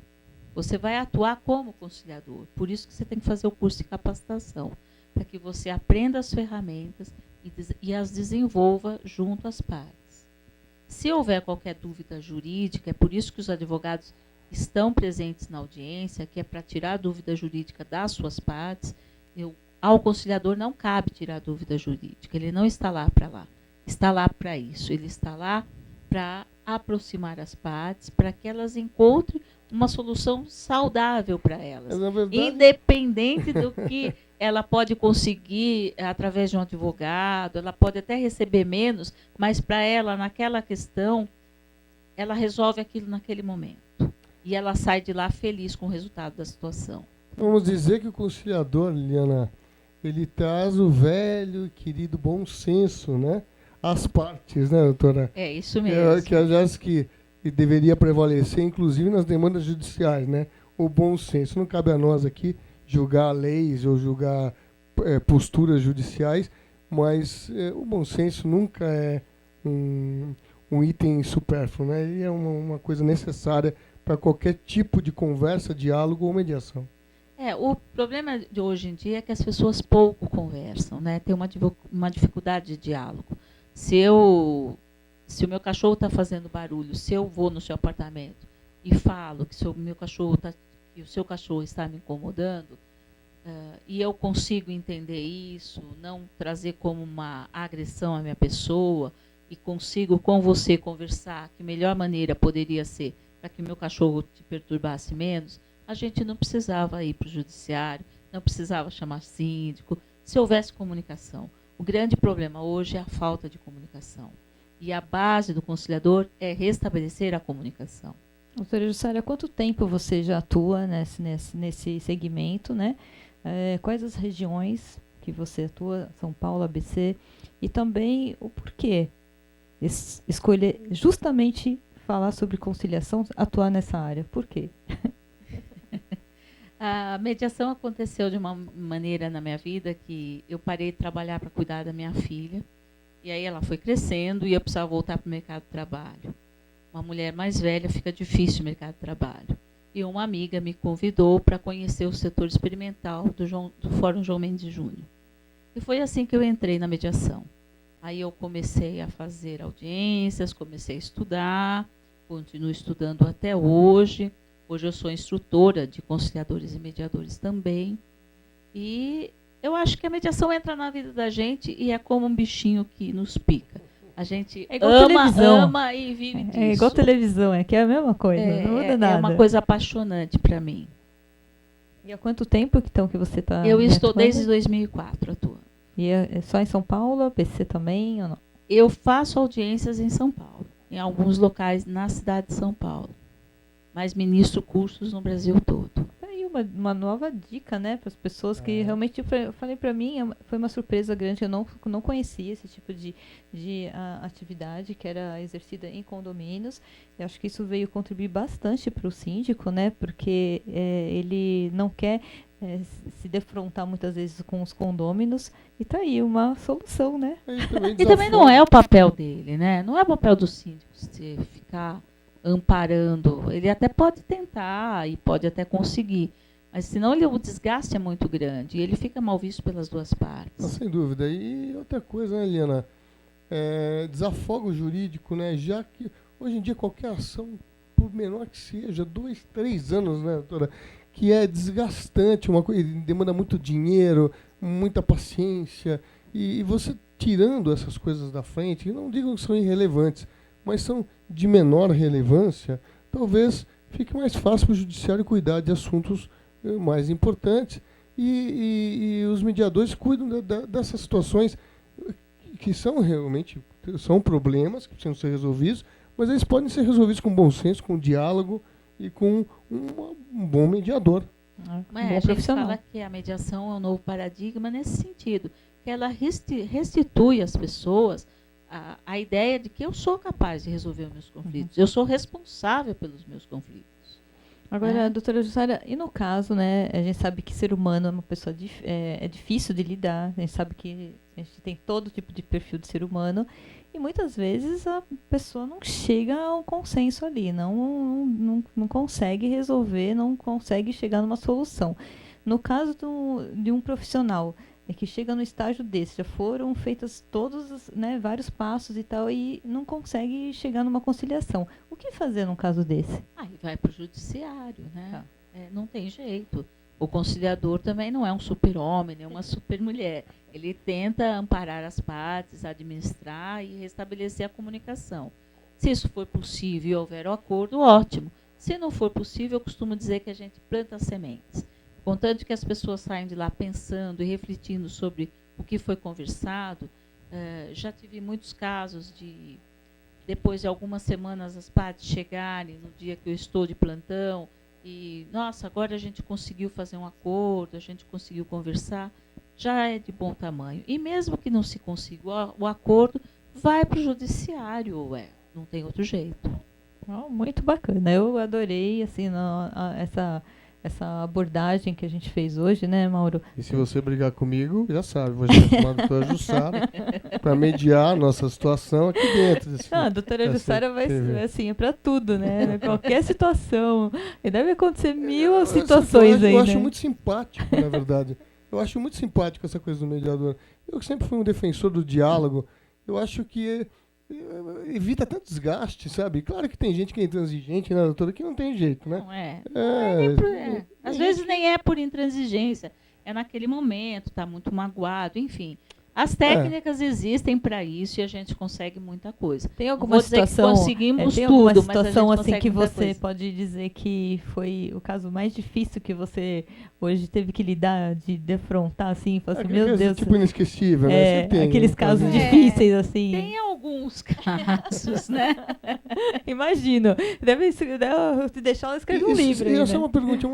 Você vai atuar como conciliador. Por isso que você tem que fazer o curso de capacitação, para que você aprenda as ferramentas e as desenvolva junto às partes. Se houver qualquer dúvida jurídica, é por isso que os advogados estão presentes na audiência, que é para tirar a dúvida jurídica das suas partes. Ao conciliador não cabe tirar a dúvida jurídica, ele não está lá para isso, ele está lá para aproximar as partes, para que elas encontrem uma solução saudável para elas, independente do que ela pode conseguir através de um advogado, ela pode até receber menos, mas para ela, naquela questão, ela resolve aquilo naquele momento. E ela sai de lá feliz com o resultado da situação. Vamos dizer que o conciliador, Liliana, ele traz o velho e querido bom senso, né? Às partes, né, doutora? É isso mesmo. Que aliás, que deveria prevalecer, inclusive nas demandas judiciais, né? O bom senso. Não cabe a nós aqui julgar leis ou julgar posturas judiciais, mas o bom senso nunca é um item supérfluo, né? Ele é uma coisa necessária para qualquer tipo de conversa, diálogo ou mediação. O problema de hoje em dia é que as pessoas pouco conversam, né? Tem uma dificuldade de diálogo. Se o meu cachorro está fazendo barulho, se eu vou no seu apartamento e falo que que o seu cachorro está me incomodando, e eu consigo entender isso, não trazer como uma agressão à minha pessoa, e consigo com você conversar que a melhor maneira poderia ser para que meu cachorro te perturbasse menos, a gente não precisava ir para o judiciário, não precisava chamar síndico, se houvesse comunicação. O grande problema hoje é a falta de comunicação. E a base do conciliador é restabelecer a comunicação. Doutora Jussália, há quanto tempo você já atua nesse segmento, né? Quais as regiões que você atua, São Paulo, ABC, e também o porquê escolher justamente falar sobre conciliação, atuar nessa área? Por quê? A mediação aconteceu de uma maneira na minha vida que eu parei de trabalhar para cuidar da minha filha. E aí ela foi crescendo e eu precisava voltar para o mercado de trabalho. Uma mulher mais velha fica difícil o mercado de trabalho. E uma amiga me convidou para conhecer o setor experimental do Fórum João Mendes Júnior. E foi assim que eu entrei na mediação. Aí eu comecei a fazer audiências, comecei a estudar, continuo estudando até hoje. Hoje eu sou instrutora de conciliadores e mediadores também. E eu acho que a mediação entra na vida da gente e é como um bichinho que nos pica. A gente ama e vive disso. É igual televisão, que é a mesma coisa, não muda nada. É uma coisa apaixonante para mim. E há quanto tempo então que você está? Eu estou desde 2004 atuando. E é só em São Paulo, PC também ou não? Eu faço audiências em São Paulo, em alguns locais na cidade de São Paulo, mas ministro cursos no Brasil todo. Aí uma nova dica, né, para as pessoas que realmente, eu falei para mim, foi uma surpresa grande, eu não conhecia esse tipo de atividade que era exercida em condomínios. Eu acho que isso veio contribuir bastante para o síndico, né, porque ele não quer se defrontar muitas vezes com os condôminos, e tá aí uma solução, né? E também não é o papel dele, né? Não é o papel do síndico se ficar amparando. Ele até pode tentar e pode até conseguir, mas senão o desgaste é muito grande e ele fica mal visto pelas duas partes. Sem dúvida. E outra coisa, né, Eliana? Desafogo jurídico, né? Já que hoje em dia qualquer ação, por menor que seja, 2, 3 anos, né, doutora? Que é desgastante, uma coisa, demanda muito dinheiro, muita paciência, e você tirando essas coisas da frente, não digo que são irrelevantes, mas são de menor relevância, talvez fique mais fácil para o judiciário cuidar de assuntos mais importantes, e os mediadores cuidam dessas situações que são realmente problemas que precisam ser resolvidos, mas eles podem ser resolvidos com bom senso, com diálogo, e com um bom mediador. A gente fala que a mediação é um novo paradigma nesse sentido, que ela restitui às pessoas a ideia de que eu sou capaz de resolver os meus conflitos, eu sou responsável pelos meus conflitos. Agora, doutora Jussara, e no caso, né, a gente sabe que ser humano é uma pessoa é difícil de lidar, a gente sabe que a gente tem todo tipo de perfil de ser humano, e muitas vezes a pessoa não chega a um consenso ali, não consegue resolver, não consegue chegar numa solução. No caso de um profissional que chega no estágio desse, já foram feitos todos, né, vários passos e tal, e não consegue chegar numa conciliação. O que fazer num caso desse? Aí vai para o judiciário, né? Não tem jeito. O conciliador também não é um super-homem, nem uma super-mulher. Ele tenta amparar as partes, administrar e restabelecer a comunicação. Se isso for possível e houver um acordo, ótimo. Se não for possível, eu costumo dizer que a gente planta sementes. Contanto que as pessoas saiam de lá pensando e refletindo sobre o que foi conversado. Já tive muitos casos de, depois de algumas semanas, as partes chegarem no dia que eu estou de plantão, e, nossa, agora a gente conseguiu fazer um acordo, a gente conseguiu conversar, já é de bom tamanho. E mesmo que não se consiga o acordo, vai para o judiciário, não tem outro jeito. Muito bacana, eu adorei assim, essa abordagem que a gente fez hoje, né, Mauro? E se você brigar comigo, já sabe, vou chamar a doutora Jussara para mediar a nossa situação aqui dentro. A doutora Jussara vai assim, é para tudo, né? Qualquer situação. E deve acontecer mil situações aí, eu acho muito simpático, na verdade. Eu acho muito simpático essa coisa do mediador. Eu sempre fui um defensor do diálogo. Eu acho que evita tanto desgaste, sabe? Claro que tem gente que é intransigente, né, doutora, que não tem jeito, né? Não é. Às vezes nem é por intransigência, é naquele momento, está muito magoado, enfim. As técnicas existem para isso e a gente consegue muita coisa. Tem alguma situação, conseguimos tem tudo, alguma mas situação a gente assim que você coisa. pode dizer que foi o caso mais difícil que você hoje teve que lidar, de defrontar assim, falar assim, meu Deus, tipo inesquecível, né? Tem, aqueles casos difíceis assim. Tem alguns casos, né? Imagino. Deve te deixar ela escrever um livro. E só uma pergunta,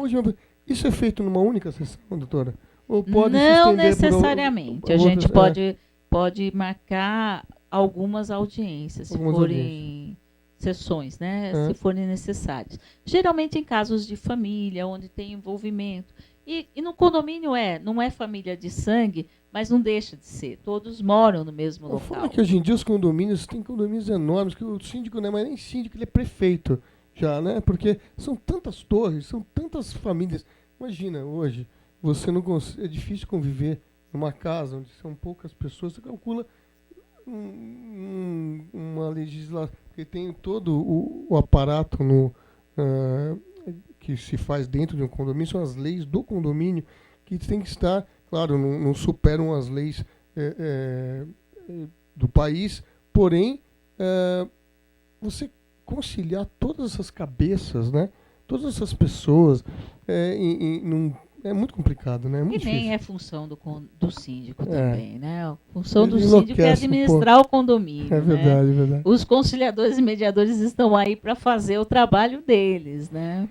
isso é feito numa única sessão, doutora? Ou pode não necessariamente. A gente pode marcar algumas audiências, se forem sessões, né? Se forem necessárias. Geralmente em casos de família, onde tem envolvimento. E no condomínio não é família de sangue, mas não deixa de ser. Todos moram no mesmo local. Fala que hoje em dia os condomínios, tem condomínios enormes, que o síndico não é mais nem síndico, ele é prefeito já, né? Porque são tantas torres, são tantas famílias. Imagina, hoje, você não consegue, é difícil conviver numa casa onde são poucas pessoas, você calcula uma legislação que tem todo o aparato que se faz dentro de um condomínio, são as leis do condomínio, que tem que estar, claro, não superam as leis do país, porém, você conciliar todas essas cabeças, né? Todas essas pessoas, é muito complicado, né? É muito e nem difícil. é função do síndico também, né? A função Ele do síndico é enlouquece um administrar o condomínio. É verdade, né? é verdade. Os conciliadores e mediadores estão aí para fazer o trabalho deles, né?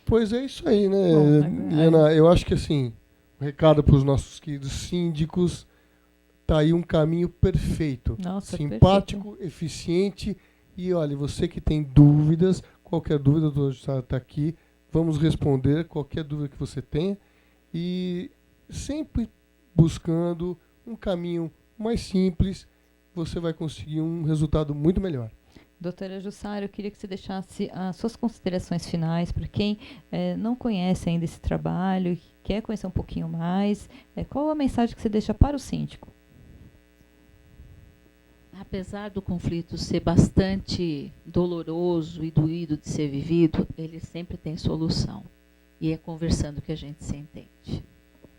Pois é isso aí, né, Bom, Helena? Eu acho que assim, um recado para os nossos queridos síndicos, tá aí um caminho perfeito. Nossa, simpático, eficiente. E olha, você que tem dúvidas, qualquer dúvida, o doutor Jussara está aqui, vamos responder qualquer dúvida que você tenha. E sempre buscando um caminho mais simples, você vai conseguir um resultado muito melhor. Doutora Jussara, eu queria que você deixasse as suas considerações finais para quem não conhece ainda esse trabalho e quer conhecer um pouquinho mais. Qual a mensagem que você deixa para o síndico? Apesar do conflito ser bastante doloroso e doído de ser vivido, ele sempre tem solução. E é conversando que a gente se entende.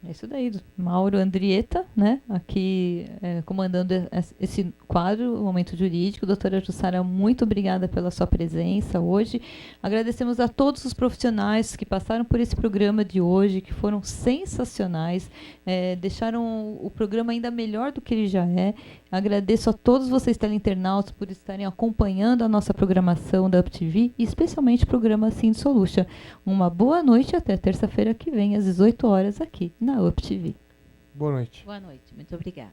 É isso daí, Mauro Andrietta, né, aqui comandando esse quadro, o Momento Jurídico. Doutora Jussara, muito obrigada pela sua presença hoje. Agradecemos a todos os profissionais que passaram por esse programa de hoje, que foram sensacionais, deixaram o programa ainda melhor do que ele já é. Agradeço a todos vocês teleinternautas por estarem acompanhando a nossa programação da UpTV e especialmente o programa Sind Solution. Uma boa noite até terça-feira que vem, às 18 horas, aqui na UpTV. Boa noite. Boa noite, muito obrigada.